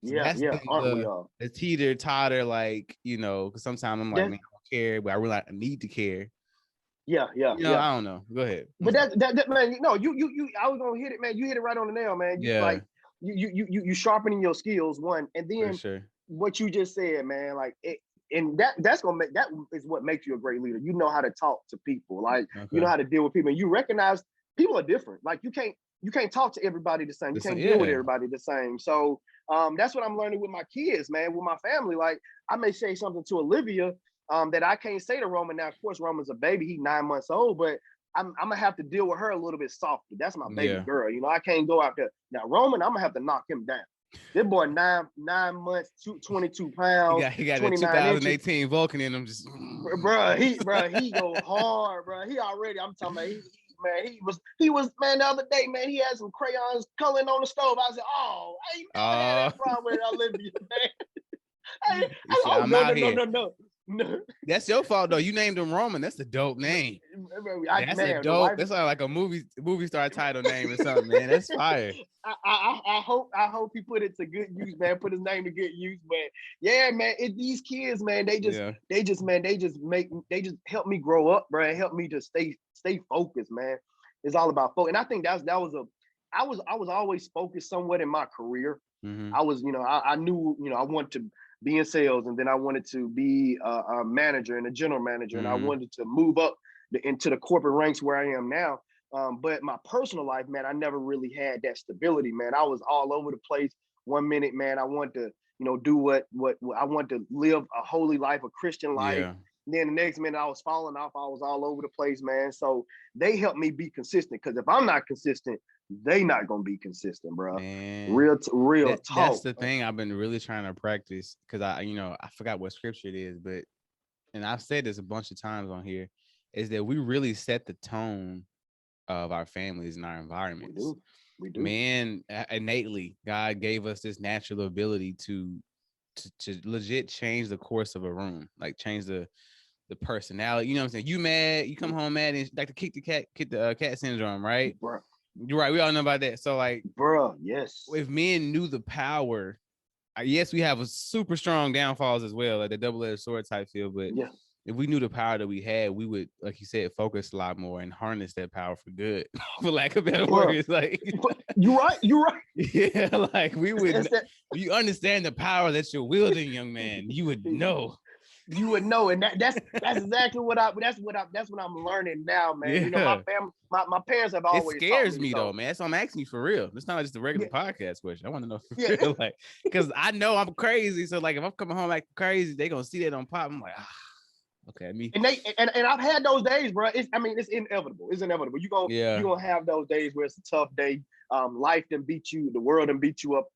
So that's the teeter totter, like, you know, because sometimes I'm like, man, I don't care, but I really need to care. Yeah. I don't know. Go ahead. But that man, you I was gonna hit it, man. You hit it right on the nail, man. You sharpening your skills, one, and then what you just said, man, like it, and that's gonna make, that is what makes you a great leader. You know how to talk to people, like you know how to deal with people, and you recognize people are different. Like you can't talk to everybody the same. You can't deal with everybody the same. So that's what I'm learning with my kids, man, with my family. Like I may say something to Olivia that I can't say to Roman. Now, of course, Roman's a baby; he's 9 months old, but I'm gonna have to deal with her a little bit softer. That's my baby girl. You know, I can't go out there. Now, Roman, I'm gonna have to knock him down. This boy 9 months, 22 pounds. He got the 2018 inches. Vulcan in him. Just he go hard, bro. He already. I'm talking about he was man, the other day, man, he had some crayons coloring on the stove. I said, oh, I ain't never had that problem with Olivia, man. No. That's your fault though. You named him Roman. That's a dope name. That's like a movie star title name or something, man. That's fire. I hope he put it to good use, man. Put his name to good use, but yeah, man. These kids, man, they just help me grow up, bro. Help me to stay focused, man. It's all about focus, and I think I was always focused somewhat in my career. Mm-hmm. I was, I knew, I wanted to be in sales, and then I wanted to be a manager and a general manager, and I wanted to move up into the corporate ranks where I am now. But my personal life, man, I never really had that stability, man. I was all over the place. 1 minute, man, I wanted to, do what I wanted to live a holy life, a Christian life. Yeah. Then the next minute I was falling off. I was all over the place, man. So they helped me be consistent, because if I'm not consistent, they not gonna be consistent, bro. Man, real talk. That's the thing I've been really trying to practice, because I forgot what scripture it is, but and I've said this a bunch of times on here, is that we really set the tone of our families and our environments. We do. Man, innately, God gave us this natural ability to legit change the course of a room, like change the personality. You know what I'm saying? You mad, you come home mad, and like to kick the cat syndrome, right? Bro. You're right. We all know about that. So like, bro, yes. If men knew the power, yes, we have a super strong downfalls as well, like the double-edged sword type feel. But if we knew the power that we had, we would, like you said, focus a lot more and harness that power for good, for lack of better words. Like, you're right. Yeah, like we would. You understand the power that you're wielding, young man. You would know. You would know, and that's exactly what I'm learning now, man. Yeah. My family, my parents have always. It scares me though, man. So I'm asking you for real. It's not just a regular podcast question. I want to know for real, like, because I know I'm crazy. So like, if I'm coming home acting crazy, they gonna see that on pop. I'm like, okay, me. And I've had those days, bro. It's inevitable. It's inevitable. You gonna have those days where it's a tough day. Life then beat you, the world then beat you up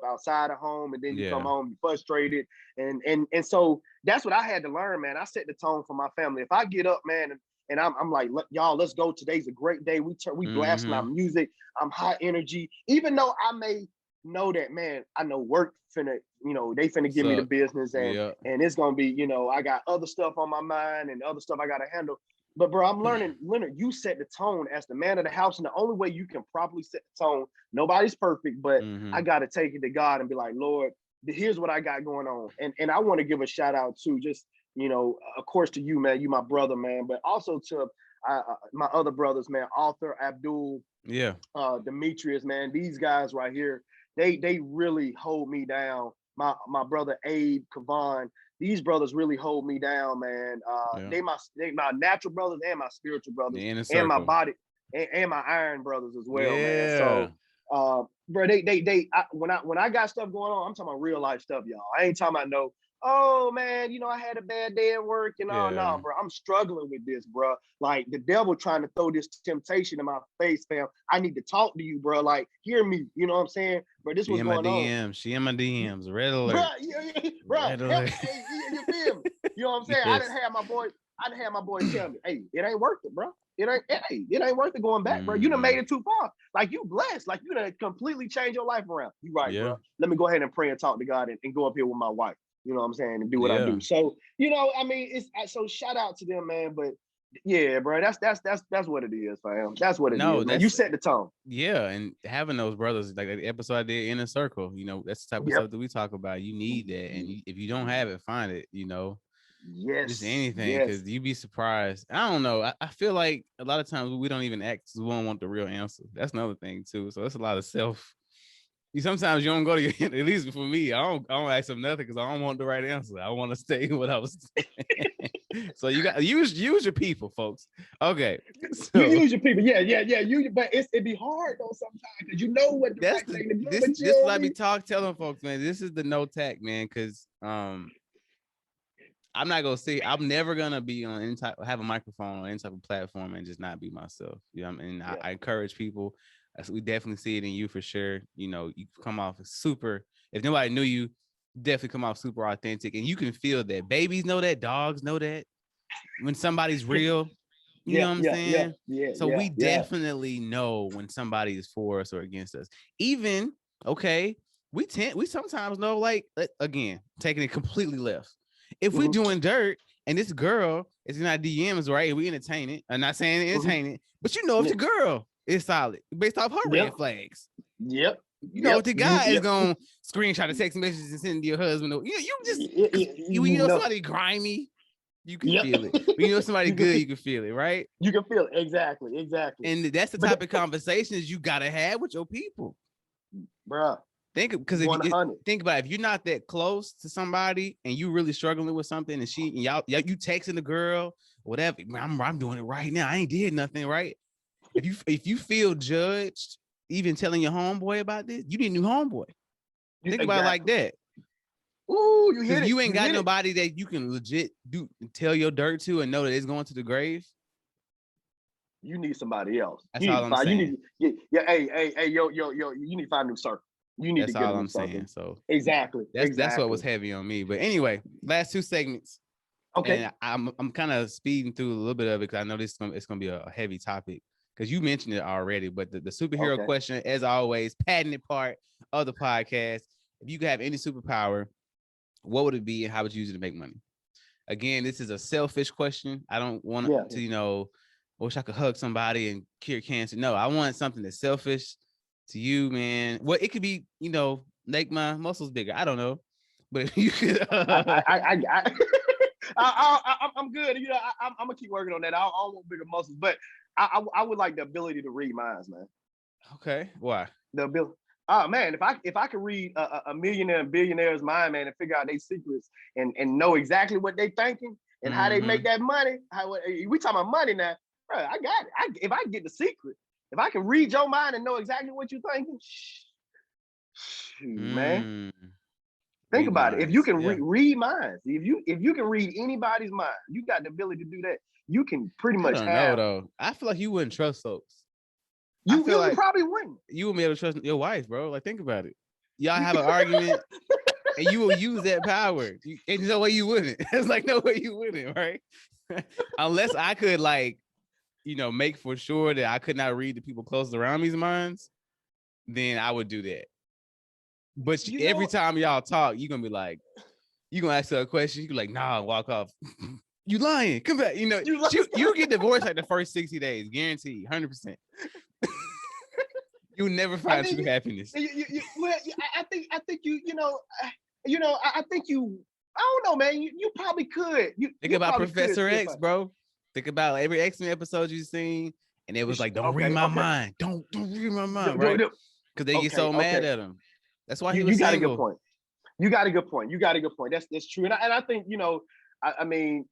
outside of home, and then you come home frustrated, and so that's what I had to learn, man. I set the tone for my family. If I get up, man, and I'm like, y'all, let's go. Today's a great day. We blasting our music. I'm high energy, even though I may know that, man, I know work finna, they finna give me the business, and it's gonna be, I got other stuff on my mind and other stuff I gotta handle. But bro, I'm learning, Leonard, you set the tone as the man of the house, and the only way you can properly set the tone, nobody's perfect, but I gotta take it to God and be like, Lord, here's what I got going on. And I want to give a shout out to just, of course to you, man, you my brother, man, but also to my other brothers, man, Arthur, Abdul, Demetrius, man, these guys right here, they really hold me down. My brother Abe, Kavan, these brothers really hold me down, man. They my natural brothers and my spiritual brothers, and my body and my iron brothers as well, man. So, bro, when I got stuff going on, I'm talking about real life stuff, y'all. I ain't talking about no, oh man, I had a bad day at work and all. No, bro, I'm struggling with this, bro. Like the devil trying to throw this temptation in my face, fam. I need to talk to you, bro. Like, hear me. You know what I'm saying? Bro, this was going on. She in my DMs. Red alert. Bro, you feel me? You know what I'm saying? Yes. I didn't have my boy tell me, hey, it ain't worth it, bro. It ain't worth it going back, bro. You done made it too far. Like, you blessed. Like, you done completely changed your life around. You right, bro. Let me go ahead and pray and talk to God and go up here with my wife. You know what I'm saying? And do what I do. So, so shout out to them, man. But yeah, bro, that's what it is, fam. That's what it is. Man. You set the tone. Yeah, and having those brothers, like the episode I did, Inner Circle, that's the type of stuff that we talk about. You need that, and if you don't have it, find it. Yes. Just anything, because you'd be surprised. I don't know. I feel like a lot of times we don't even ask because we don't want the real answer. That's another thing too. So it's a lot of self. Sometimes you don't go to your, at least for me, I don't ask them nothing because I don't want the right answer. I want to stay what I was saying. So you got use your people, folks. Okay. So, you use your people. Yeah. But it'd be hard though sometimes because you know what the right thing to do. This is what I be telling folks, man. This is the no tact, man, because I'm not gonna say I'm never gonna be on any type, have a microphone on any type of platform and just not be myself. You know what I mean? Yeah. I encourage people. We definitely see it in you for sure. You know, you come off super. If nobody knew you, definitely come off super authentic, and you can feel that. Babies know that. Dogs know that. When somebody's real, you know what I'm saying? So we definitely know when somebody is for us or against us. Even okay, we sometimes know. Like again, taking it completely left. If we're doing dirt and this girl is in our DMs, right? We entertain it. I'm not saying entertain it, but you know if the girl is solid based off her red flags. You know if the guy is gonna screenshot the text messages and send to your husband. You know somebody grimy, you can feel it. When you know somebody good, you can feel it, right? You can feel it. Exactly. And that's the type of conversations you gotta have with your people. Bruh. Think about it. If you're not that close to somebody and you really struggling with something, and you texting the girl, whatever. I'm doing it right now. I ain't did nothing, right? If you feel judged, even telling your homeboy about this, you need a new homeboy. Think about it like that. Ooh, you hit it. You ain't got nobody that you can legit tell your dirt to and know that it's going to the grave. You need somebody else. That's all I'm saying. Hey, yo, you need to find a new circle. You need that's to get all I'm saying. So exactly. That's what was heavy on me. But anyway, last two segments. Okay. And I'm kind of speeding through a little bit of it because I know it's gonna be a heavy topic because you mentioned it already. But the superhero question, as always, patented part of the podcast. If you could have any superpower, what would it be and how would you use it to make money? Again, this is a selfish question. I don't want to, wish I could hug somebody and cure cancer. No, I want something that's selfish to you, man. Well, it could be, make my muscles bigger. I don't know, but you could. I'm good. I'm gonna keep working on that. I don't want bigger muscles, but I would like the ability to read minds, man. Okay, why? The ability. Oh man, if I could read a millionaire and billionaire's mind, man, and figure out their secrets and know exactly what they thinking and how they make that money. We talking about money now, bro? I got it. If I get the secret, if I can read your mind and know exactly what you're thinking, man. Think about it. If you can read minds, if you can read anybody's mind, you got the ability to do that. You can pretty much know, though. I feel like you wouldn't trust folks. You probably wouldn't. You wouldn't be able to trust your wife, bro. Like, think about it. Y'all have an argument, and you will use that power. There's no way you wouldn't. There's like no way you wouldn't, right? Unless I could, make for sure that I could not read the people close around me's minds, then I would do that. But every time y'all talk, you're gonna be like, you're gonna ask her a question. You be like, nah, walk off. You lying? Come back. You get divorced like the first 60 days, guaranteed, 100%. You'll never find true happiness. I think I don't know, man. You probably could. Think about Professor X, bro. Think about every X-Men episode you've seen, and it was like, don't read my mind. Don't read my mind, right? Because they get so mad at him. That's why he was single. You got a good point. That's true. And I think, I mean,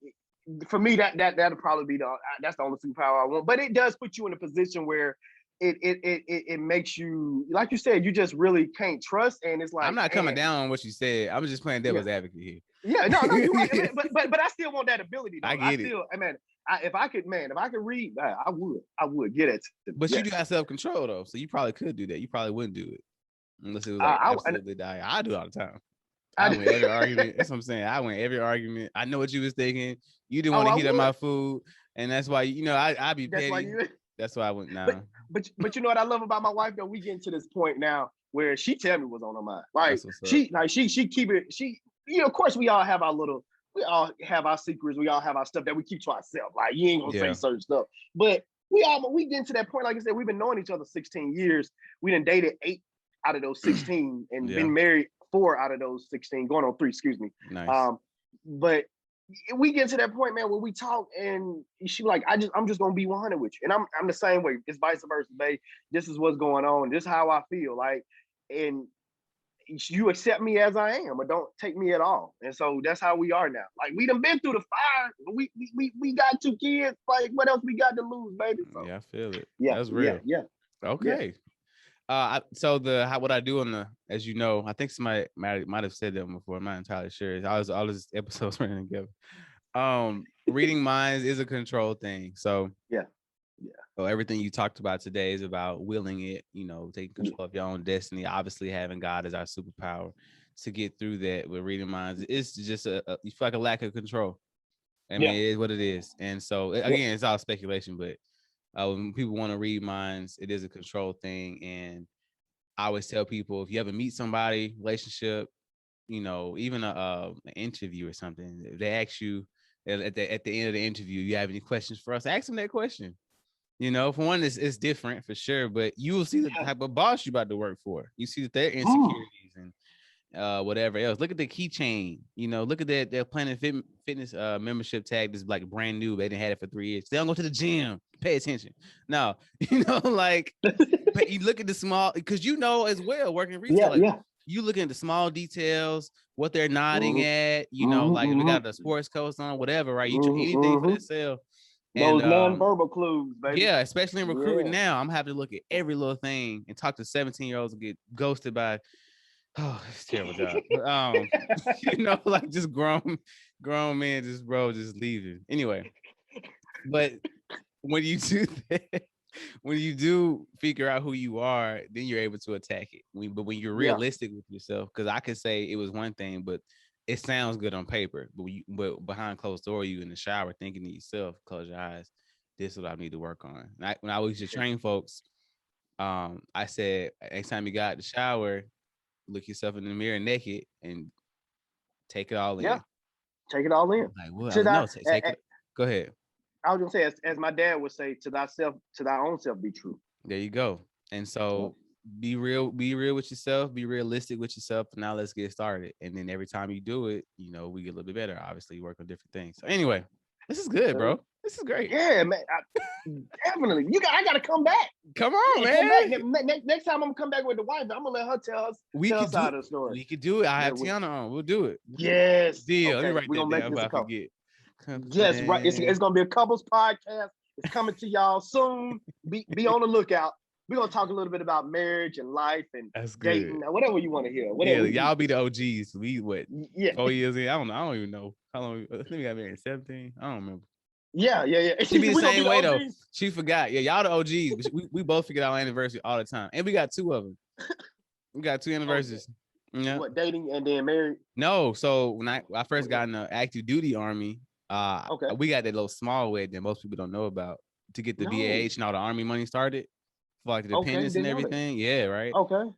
for me, that'll probably be that's the only superpower I want. But it does put you in a position where it makes you, like you said, you just really can't trust. And it's like, I'm not coming down on what you said. I'm just playing devil's advocate here. Yeah, no, you're right. but I still want that ability. Though. I get it. If I could read, I would get it. But you do have self-control though, so you probably could do that. You probably wouldn't do it unless it was absolutely die. I do all the time. I win every argument. That's what I'm saying. I win every argument. I know what you was thinking. You didn't want to heat up my food, and that's why I be petty. That's why I went now. But you know what I love about my wife though? We getting to this point now where she tell me what's on her mind. Right? She keep it. Of course we all have our secrets. We all have our stuff that we keep to ourselves. Like you ain't gonna say certain stuff. But we get to that point. Like I said, we've been knowing each other 16 years. We done dated 8 out of those 16 and been married 4 out of those 16, going on 3. Excuse me. Nice. But we get to that point, man, where we talk and she like, I'm just gonna be 100 with you. And I'm the same way. It's vice versa, babe. This is what's going on. This is how I feel. Like, and you accept me as I am, or don't take me at all. And so that's how we are now. Like, we done been through the fire. We got 2 kids. Like, what else we got to lose, baby? So, yeah, I feel it. Yeah, that's real. Yeah. Okay. Yeah. So what I do on the, as you know, I think somebody might have said that before. I'm not entirely sure. All these episodes running together. Reading minds is a control thing. So yeah. So everything you talked about today is about willing it, taking control of your own destiny. Obviously, having God as our superpower to get through that with reading minds. It's just you feel like a lack of control. I mean, it is what it is. And so again, it's all speculation, but when people want to read minds, it is a control thing. And I always tell people, if you ever meet somebody, relationship, even an interview or something, if they ask you at the end of the interview, you have any questions for us, ask them that question. For one, it's different for sure, but you will see the type of boss you're about to work for. You see that their insecurities and whatever else. Look at the keychain. Look at their Planet Fitness membership tag. This like brand new. They didn't have it for 3 years. They don't go to the gym. Pay attention. No, like you look at the small, because as well working retail. You look at the small details, what they're nodding at. Like if we got the sports coat on, whatever, right? You anything for that sale. Those nonverbal clues, baby. Yeah, especially in recruiting now, I'm having to look at every little thing and talk to 17-year-olds and get ghosted by. Oh, it's a terrible job. But, like just grown men, just leaving. Anyway, but when you do that, when you do figure out who you are, then you're able to attack it. But when you're realistic with yourself, because I could say it was one thing, but it sounds good on paper, but behind closed door, you in the shower thinking to yourself, close your eyes, this is what I need to work on. And when I used to train folks, I said, next time you got out the shower, look yourself in the mirror naked and take it all in. Yeah, take it all in. Like, well, take it. Go ahead. I was gonna say, as my dad would say, to thy own self be true. There you go. And so be real with yourself, be realistic with yourself. Now let's get started. And then every time you do it, we get a little bit better. Obviously, you work on different things. So anyway, this is good, bro. This is great. Yeah, man. Definitely. I gotta come back. Come on, man. Next time I'm gonna come back with the wife, I'm gonna let her tell us the story. We could do it. I have Tiana on. We'll do it. Yes. Deal. Okay. Let me write that down if I forget. Yes, right. It's gonna be a couples podcast. It's coming to y'all soon. Be on the lookout. We're gonna talk a little bit about marriage and life and dating, whatever you want to hear. Y'all be the OGs. We 4 years in? I don't even know how long. I think we got married in 17. I don't remember. Yeah. She be the same way though. She forgot. Yeah, y'all the OGs. we both forget our anniversary all the time, and we got 2 of them. We got 2 anniversaries. Okay. Yeah. What, dating and then married? No. So when I first got in the active duty army, we got that little small wedding that most people don't know about to get the BAH and all the army money started for like the dependents and everything. Yeah, right. Okay.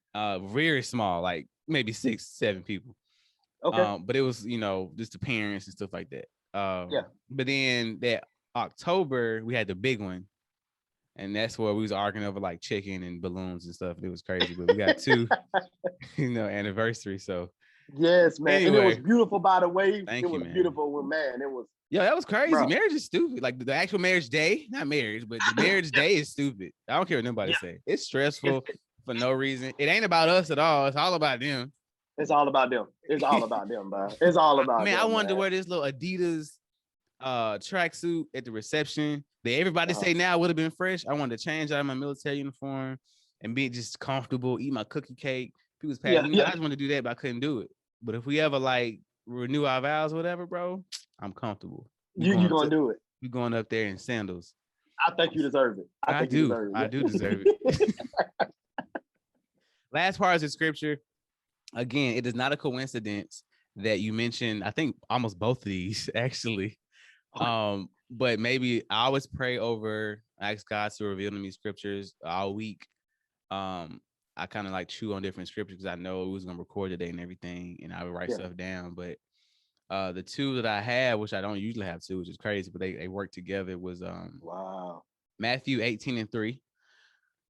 Very small, like maybe 6-7 people. Okay. But it was just the parents and stuff like that. But then that October we had the big one, and that's where we was arguing over like chicken and balloons and stuff. It was crazy, but we got 2 anniversaries. So yes, man. Anyway, and it was beautiful, by the way. Thank you, man. Beautiful, man. It was. Yeah, that was crazy. Bro. Marriage is stupid. Like the actual marriage day, not marriage, but the marriage day is stupid. I don't care what nobody say. It's stressful for no reason. It ain't about us at all. It's all about them. It's all about them. It's all about them, bro. It's all about them. I wanted to wear this little Adidas tracksuit at the reception that everybody say now would have been fresh. I wanted to change out of my military uniform and be just comfortable, eat my cookie cake. People's I just wanted to do that, but I couldn't do it. But if we ever like renew our vows or whatever, bro, I'm comfortable. You gonna do it. You going up there in sandals. I think you deserve it. I do deserve it. Last part is the scripture. Again, it is not a coincidence that you mentioned, I think almost both of these actually. But maybe I always pray over, ask God to reveal to me scriptures all week. I kind of like chew on different scriptures because I know it was gonna record today and everything, and I would write stuff down. But the 2 that I have, which I don't usually have 2, which is crazy, but they work together, was Matthew 18:3,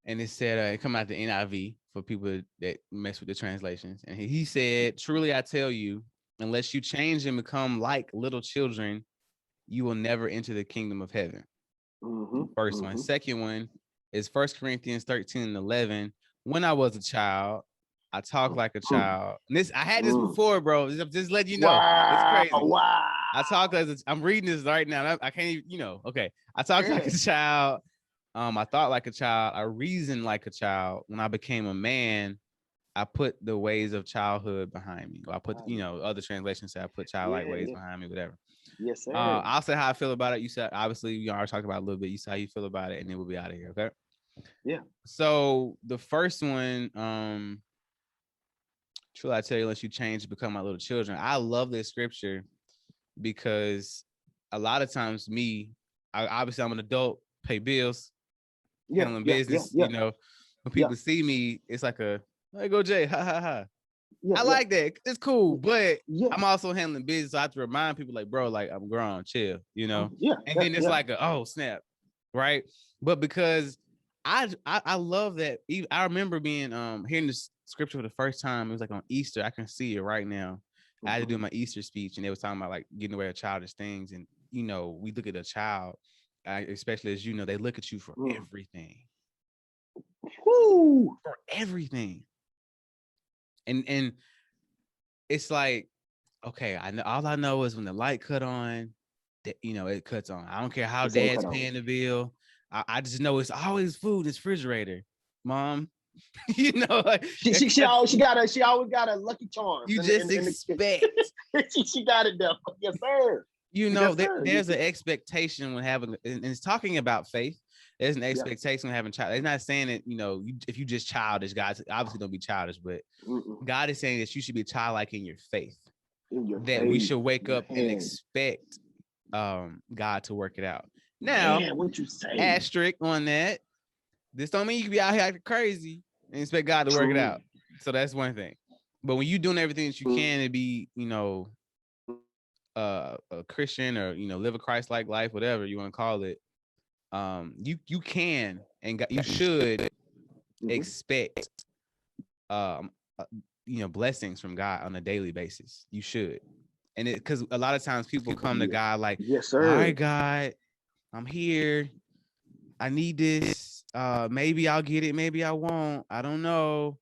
and it said it come out the NIV for people that mess with the translations, and he said, "Truly I tell you, unless you change and become like little children, you will never enter the kingdom of heaven. First one. Second one is 1 Corinthians 13:11. When I was a child, I talked like a child. And this, I had this before, bro. Just let you know. Wow. It's crazy. Wow. I talk as I'm reading this right now. I can't even, okay. I talked like a child. I thought like a child. I reasoned like a child. When I became a man, I put the ways of childhood behind me. I put, other translations say I put childlike ways behind me, whatever. Yes, sir. I'll say how I feel about it. You said, obviously, we already talked about it a little bit. You say how you feel about it, and then we'll be out of here, okay? Yeah. So the first one, truly I tell you, unless you change to become my little children. I love this scripture because a lot of times obviously I'm an adult, pay bills, handling business, when people see me, it's like hey, go Jay, ha ha ha. I like that. It's cool, but I'm also handling business. So I have to remind people like, bro, like I'm grown, chill, And then it's like oh snap, right? But because I love that. I remember being hearing this scripture for the first time. It was like on Easter. I can see it right now. I had to do my Easter speech, and they was talking about like getting away with childish things. And we look at a child, especially as they look at you for everything. Woo. For everything. And it's like, okay, I know all I know is when the light cut on, that it cuts on. I don't care how dad's paying the bill. I just know it's always food in the refrigerator. Mom, like she always got a Lucky Charms. You just expect. She got it though. Yes, sir. There's an expectation when having, and it's talking about faith. There's an expectation when having child. It's not saying that if you just childish, God obviously don't be childish, but God is saying that you should be childlike in your faith. We should wake up and expect God to work it out. Now, what you say? Asterisk on that. This don't mean you can be out here acting crazy and expect God to work it out. So that's one thing. But when you're doing everything that you can to be, a Christian or live a Christ-like life, whatever you want to call it, you can and you should expect blessings from God on a daily basis. You should. And because a lot of times people come to God like, yes, sir. All right, God, I'm here. I need this. Maybe I'll get it. Maybe I won't. I don't know.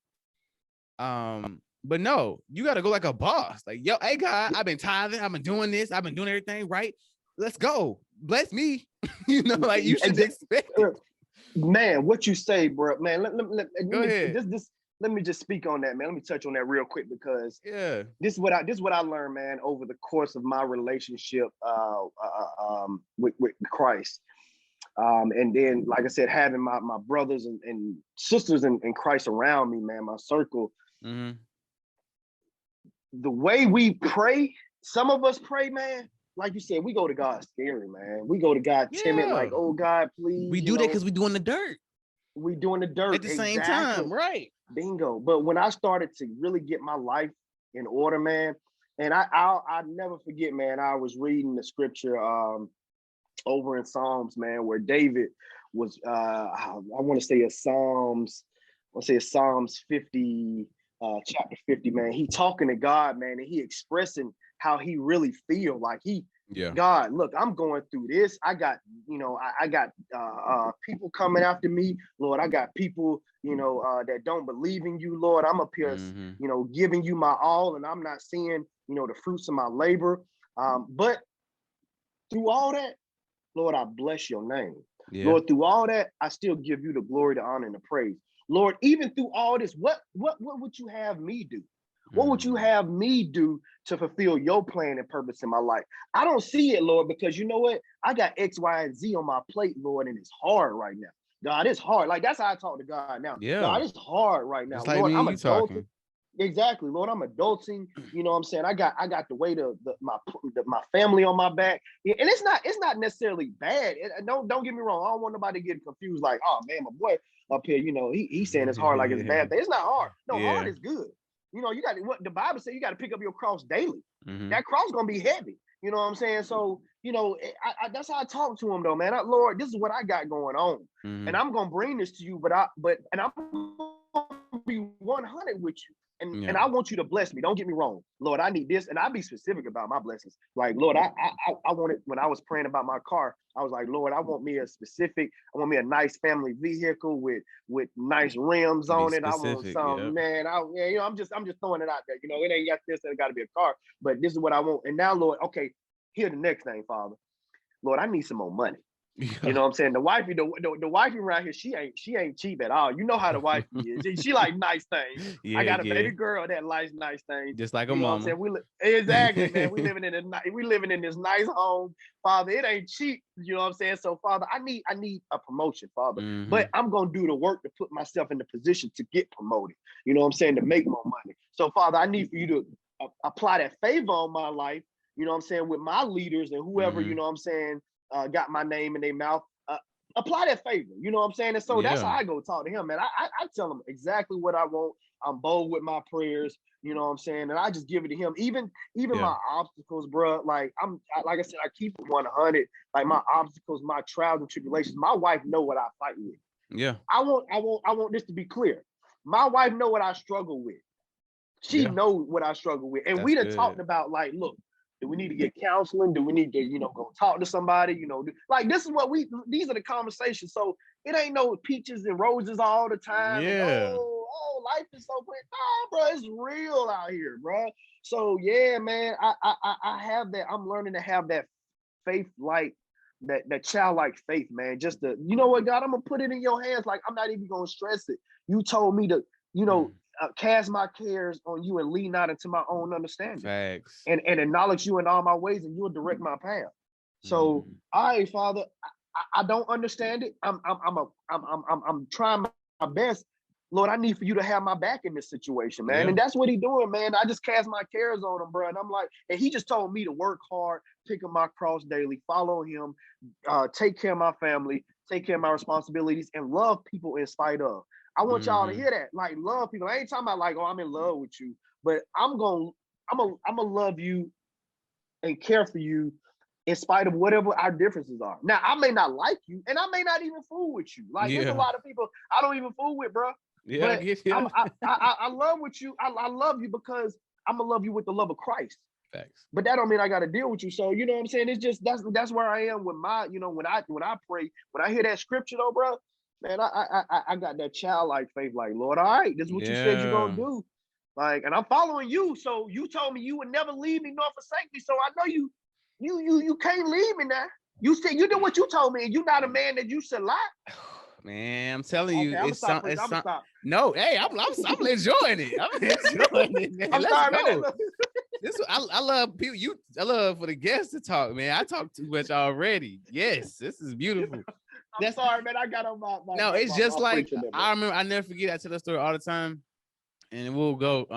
But no, you got to go like a boss. Like, yo, hey, God, I've been tithing. I've been doing this. I've been doing everything right. Let's go. Bless me. Like you should expect it. Man, what you say, bro? Man, go ahead. Let me just speak on that, man. Let me touch on that real quick because this is what I learned, man, over the course of my relationship with Christ. And then, like I said, having my brothers and sisters in Christ around me, man, my circle. The way we pray, some of us pray, man, like you said, we go to God scary, man. We go to God timid, like, oh, God, please. We do that because we're doing the dirt. We doing the dirt. At the same time, right. Bingo. But when I started to really get my life in order, man, and I'll never forget, man, I was reading the scripture over in Psalms, man, where David was, I want to say it's Psalms 50, chapter 50, man. He talking to God, man, and he expressing how he really feel. Like God, look, I'm going through this. I got, I got people coming after me, Lord. I got people, that don't believe in you, Lord. I'm up here, giving you my all, and I'm not seeing, the fruits of my labor. But through all that, Lord, I bless your name. Lord, through all that, I still give you the glory, the honor, and the praise. Lord, even through all this, what would you have me do? What would you have me do to fulfill your plan and purpose in my life? I don't see it, Lord, because you know what? I got X, Y, and Z on my plate, Lord, and it's hard right now. God, it's hard. Like, that's how I talk to God now. God, it's hard right now. Like Lord, I'm adulting. Exactly, Lord, I'm adulting. You know what I'm saying? I got the weight of my family on my back. And it's not necessarily bad. Don't get me wrong. I don't want nobody to get confused like, oh man, my boy up here, he's saying it's hard like it's a bad thing. It's not hard. No, hard is good. You got what the Bible says, you got to pick up your cross daily. That cross gonna be heavy. You know what I'm saying? So, that's how I talk to him though, man. Lord, this is what I got going on. And I'm gonna bring this to you, and I'm gonna be 100 with you. And I want you to bless me. Don't get me wrong. Lord, I need this. And I'll be specific about my blessings. Like, Lord, I wanted, when I was praying about my car, I was like, Lord, I want me a nice family vehicle with nice rims on it. I want some, man. I'm just throwing it out there. It ain't got this, and it gotta be a car. But this is what I want. And now, Lord, okay, here's the next thing, Father. Lord, I need some more money. You know what I'm saying? The wifey around here, she ain't cheap at all. You know how the wifey is. She like nice things. I got a baby girl that likes nice things. Just like a mama. Exactly, man. We living in this nice home, Father. It ain't cheap. You know what I'm saying? So, Father, I need a promotion, Father. Mm-hmm. But I'm gonna do the work to put myself in the position to get promoted. You know what I'm saying? To make more money. So, Father, I need for you to apply that favor on my life. You know what I'm saying? With my leaders and whoever, you know what I'm saying, got my name in their mouth, apply that favor. You know what I'm saying? And so that's how I go talk to him, man. I tell him exactly what I want. I'm bold with my prayers. You know what I'm saying? And I just give it to him. Even my obstacles, bro. Like like I said, I keep it 100. Like my obstacles, my trials and tribulations. My wife know what I fight with. Yeah. I want this to be clear. My wife know what I struggle with. She knows what I struggle with, and we done talked about, like, look. Do we need to get counseling? Do we need to, go talk to somebody? Like, this is what these are the conversations. So it ain't no peaches and roses all the time. Yeah. And, life is so quick. Nah, bro, it's real out here, bro. So yeah, man, I have that. I'm learning to have that faith, like that childlike faith, man. Just to, you know what, God, I'm gonna put it in your hands. Like, I'm not even gonna stress it. You told me to, cast my cares on you and lean not into my own understanding. Facts. And acknowledge you in all my ways, and you'll direct my path. So, all right, Father, I don't understand it. I'm trying my best. Lord, I need for you to have my back in this situation, man. Yeah. And that's what he's doing, man. I just cast my cares on him, bro. And I'm like, and he just told me to work hard, pick up my cross daily, follow him, take care of my family, take care of my responsibilities, and love people in spite of. I want y'all to hear that. Like, love people. I ain't talking about like, oh, I'm in love with you, but I'm gonna love you and care for you in spite of whatever our differences are. Now, I may not like you, and I may not even fool with you. Like, there's a lot of people I don't even fool with, bro. Yeah, but I get you. I love with you. I love you because I'm gonna love you with the love of Christ. Facts. But that don't mean I got to deal with you. So, you know what I'm saying? It's just that's where I am with my, when I pray, when I hear that scripture though, bro. Man, I got that childlike faith. Like, Lord, all right, this is what you said you're gonna do. Like, and I'm following you. So you told me you would never leave me nor forsake me. So I know you can't leave me now. You said you did what you told me, and you're not a man that you should lie. Man, I'm telling you, okay, stop. No, hey, I'm enjoying it. I'm enjoying it, man. Let's go. Man. I love people. I love for the guests to talk, man. I talk too much already. Yes, this is beautiful. I'm sorry, man. I got on my no. It's just like I remember. I never forget. I tell that story all the time, and we'll go.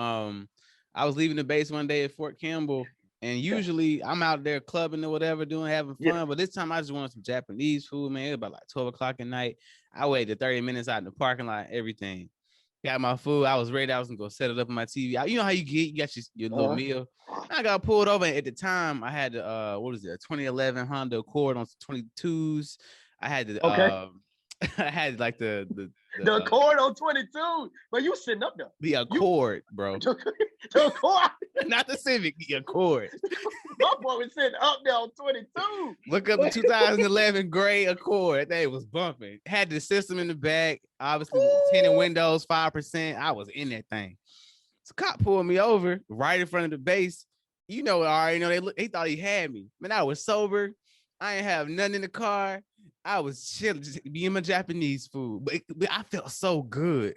I was leaving the base one day at Fort Campbell, and usually I'm out there clubbing or whatever, having fun. Yeah. But this time I just wanted some Japanese food, man. It was about like 12 o'clock at night. I waited 30 minutes out in the parking lot, everything. Got my food. I was ready. I was gonna go set it up on my TV. You know how you got your little meal. I got pulled over. At the time, I had a 2011 Honda Accord on 22s. I had the I had like the Accord on 22, but you sitting up there. The Accord, bro. The Accord, not the Civic. The Accord. My boy was sitting up there on 22. Look up the 2011 gray Accord. That was bumping. Had the system in the back. Obviously, tinted windows, 5%. I was in that thing. So cop pulled me over right in front of the base. I already know they thought he had me. Man, I was sober. I ain't have nothing in the car. I was chilling, just being my Japanese food, but I felt so good.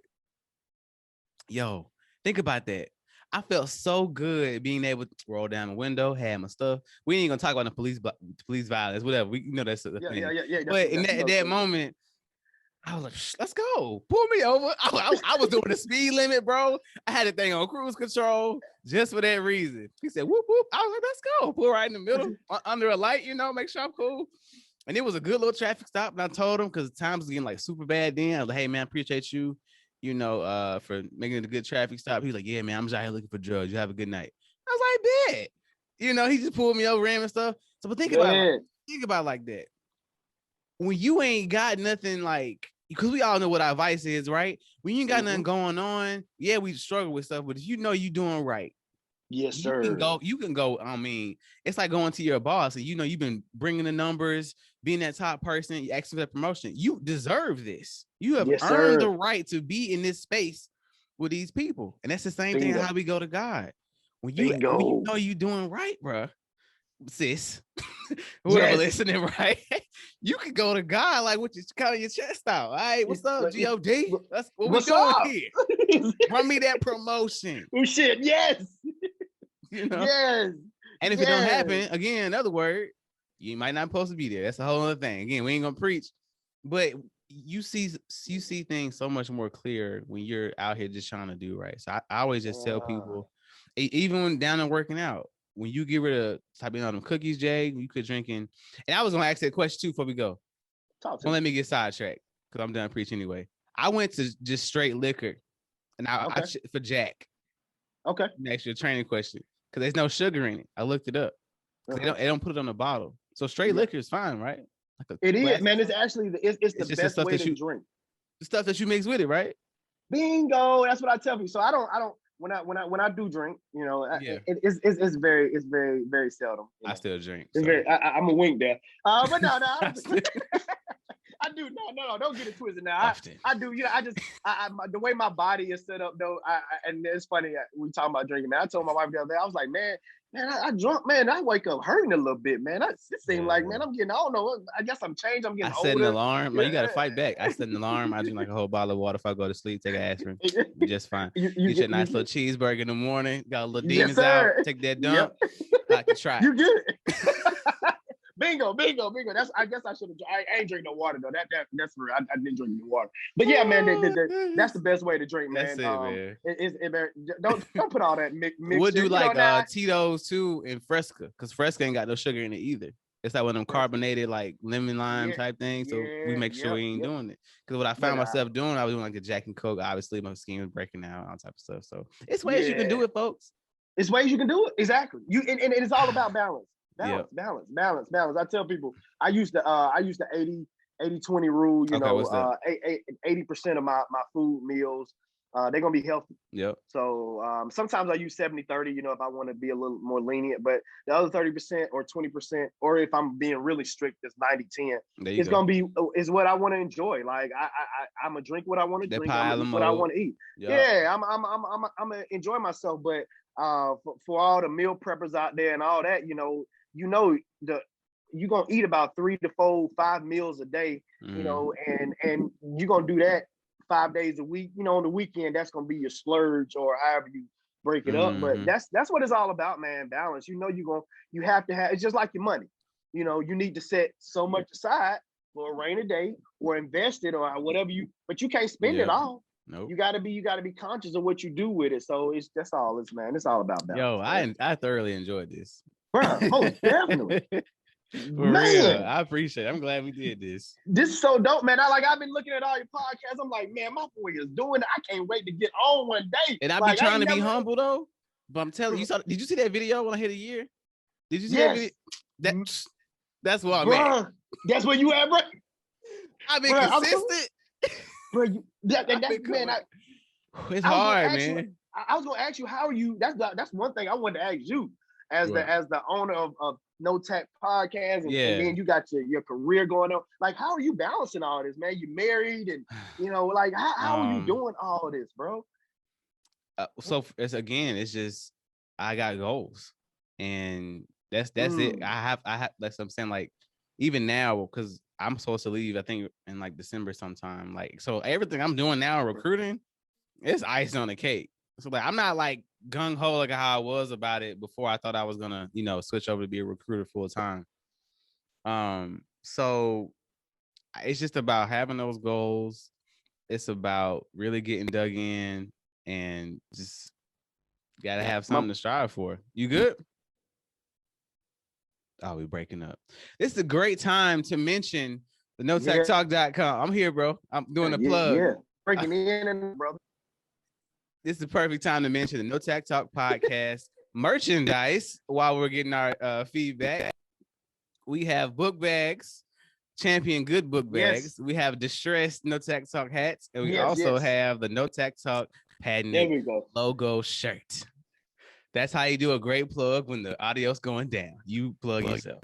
Yo, think about that. I felt so good being able to roll down the window, have my stuff. We ain't gonna talk about the police violence, whatever. We that's the thing. Yeah. But in that moment, I was like, let's go. Pull me over. I was doing the speed limit, bro. I had the thing on cruise control just for that reason. He said, whoop, whoop. I was like, let's go. Pull right in the middle, under a light, make sure I'm cool. And it was a good little traffic stop. And I told him, because times was getting like super bad then. I was like, hey, man, appreciate you, for making it a good traffic stop. He was like, yeah, man, I'm just out here looking for drugs. You have a good night. I was like, bet. He just pulled me over, ran and stuff. So, but think about it like that. When you ain't got nothing like because we all know what our vice is, right? When you ain't got nothing going on, yeah, we struggle with stuff, but if you know you're doing right, yes, sir. You can go. I mean, it's like going to your boss and you know you've been bringing the numbers, being that top person, you asking for that promotion. You deserve this. You have earned the right to be in this space with these people. And that's the same thing how we go to God. When you know you're doing right, bro, sis, whoever listening, right? You can go to God like with your kind of your chest out. All right, what's up, G-O-D? That's what we doing here. Run me that promotion. Oh shit, yes. You know? Yes. And if it don't happen, again, another word, you might not supposed to be there. That's a whole other thing. Again, we ain't gonna preach, but you see things so much more clear when you're out here just trying to do right. So I always just tell people, even when down and working out, when you get rid of typing on them cookies, Jay, you could drinking. And I was gonna ask that question too before we go. Don't let me get sidetracked because I'm done preaching anyway. I went to just straight liquor, and I for Jack. Okay. Next your training question because there's no sugar in it. I looked it up. They don't put it on the bottle, so straight liquor is fine, right? Like it is, man. It's actually it's the best way to drink. The stuff that you mix with it, right? Bingo. That's what I tell people. So I don't. When I do drink, you know, it's very very seldom. I still drink. It's very, I'm a wink there. But no. I do no. Don't get it twisted now. I do. You know, the way my body is set up though. And it's funny we talking about drinking. Man, I told my wife the other day. I was like, man, I drunk. Man, I wake up hurting a little bit. Man, it seems like, man, I'm getting. I don't know. I guess I'm changed. I'm getting older. I set an alarm. Man, you got to fight back. I set an alarm. I drink like a whole bottle of water if I go to sleep. Take an aspirin. Be just fine. You get your nice little cheeseburger in the morning. Got a little demons out. Take that dump. I can try. You get it. Bingo. I guess I should have. I ain't drink no water though. That's real. I didn't drink no water. But yeah, man, that's the best way to drink, man. That's it, man. Don't put all that mix. We'll do like Tito's too and Fresca, because Fresca ain't got no sugar in it either. It's like one of them carbonated like lemon lime type things. So we make sure we ain't doing it. Because what I found myself doing, I was doing like a Jack and Coke. Obviously, my skin was breaking out, all type of stuff. So it's ways you can do it, folks. It's ways you can do it. Exactly. And it's all about balance. Balance. I tell people I used the 80-20 rule, you know, 80% of my food meals, they're gonna be healthy. Yep. So sometimes I use 70-30, you know, if I want to be a little more lenient, but the other 30% or 20%, or if I'm being really strict, it's 90-10. It's gonna be is what I want to enjoy. Like I'm gonna drink what I want to drink, what I want to eat. Yep. Yeah, I'm gonna enjoy myself, but for all the meal preppers out there and all that, you know you're gonna eat about 3 to 4, 5 meals a day, you know, and you're gonna do that 5 days a week. You know, on the weekend, that's gonna be your splurge or however you break it up. But that's what it's all about, man. Balance. You know, you have to have. It's just like your money. You know, you need to set so much aside for a rainy day or invest it or whatever but you can't spend it all. Nope. You gotta be conscious of what you do with it. So that's all it's, man. It's all about balance. Yo, I thoroughly enjoyed this. Bro, most definitely. Man, real. I appreciate it. I'm glad we did this. This is so dope, man. I've been looking at all your podcasts. I'm like, man, my boy is doing it. I can't wait to get on one day. And I be trying to be humble though. But I'm telling you, did you see that video when I hit a year? Did you see that video? That's what I'm at. That's where you at, bro. I've been consistent. Bro, man. It's hard, man. I was gonna ask you, how are you? That's one thing I wanted to ask you. As the owner of No Tact Podcast, and then you got your career going on. Like, how are you balancing all this, man? You married, and you know, like, how are you doing all this, bro? So it's just I got goals, and that's it. I have that's what I'm saying. Like, even now, because I'm supposed to leave, I think in like December sometime. Like, so everything I'm doing now, recruiting, it's icing on the cake. So like, I'm not like gung ho like how I was about it before. I thought I was gonna, you know, switch over to be a recruiter full time. So it's just about having those goals. It's about really getting dug in and just gotta have something to strive for. You good? Oh, we're breaking up. This is a great time to mention the NoTactTalk.com. I'm here, bro. I'm doing a plug. Yeah, breaking in, brother. This is the perfect time to mention the No Tact Talk podcast merchandise while we're getting our feedback. We have book bags, Champion Good Book Bags. Yes. We have distressed No Tact Talk hats. And we Yes, also yes. have the No Tact Talk There patented we go. logo shirt. That's how you do a great plug when the audio's going down. You plug yourself.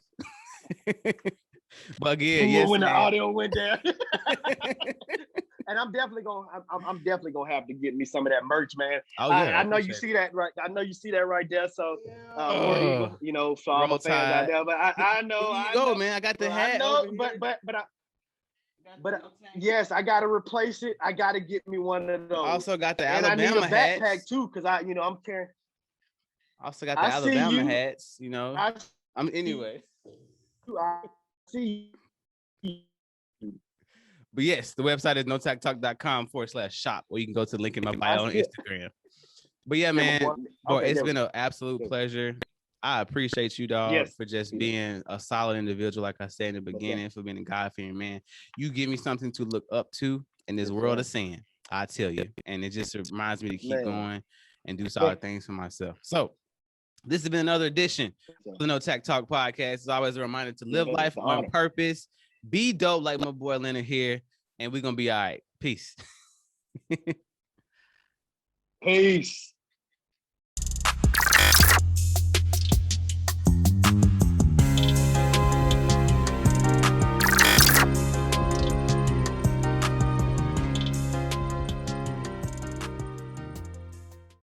But yeah, yes, when man. the audio went down. And I'm definitely gonna have to get me some of that merch, man. Oh yeah, I know you see that right. I know you see that right there. So War Eagle, you know, so I'm a fan out there. But I know, there you go, man. I got the hat. I know, but yes, I gotta replace it. I gotta get me one of those. Also got the and Alabama I need a backpack hats too, because I'm carrying. Also got the Alabama hats. You know, I'm anyway. I see. But yes, the website is notacttalk.com/shop, or you can go to the link in my bio on Instagram. But yeah, man, it's been an absolute pleasure. I appreciate you, dog, for just being a solid individual, like I said in the beginning, for being a God-fearing man. You give me something to look up to in this world of sin, I tell you. And it just reminds me to keep going and do solid things for myself. So this has been another edition of the No Tact Talk podcast. It's always a reminder to live life on purpose, be dope like my boy Leonard here, and we're going to be all right. Peace. Peace.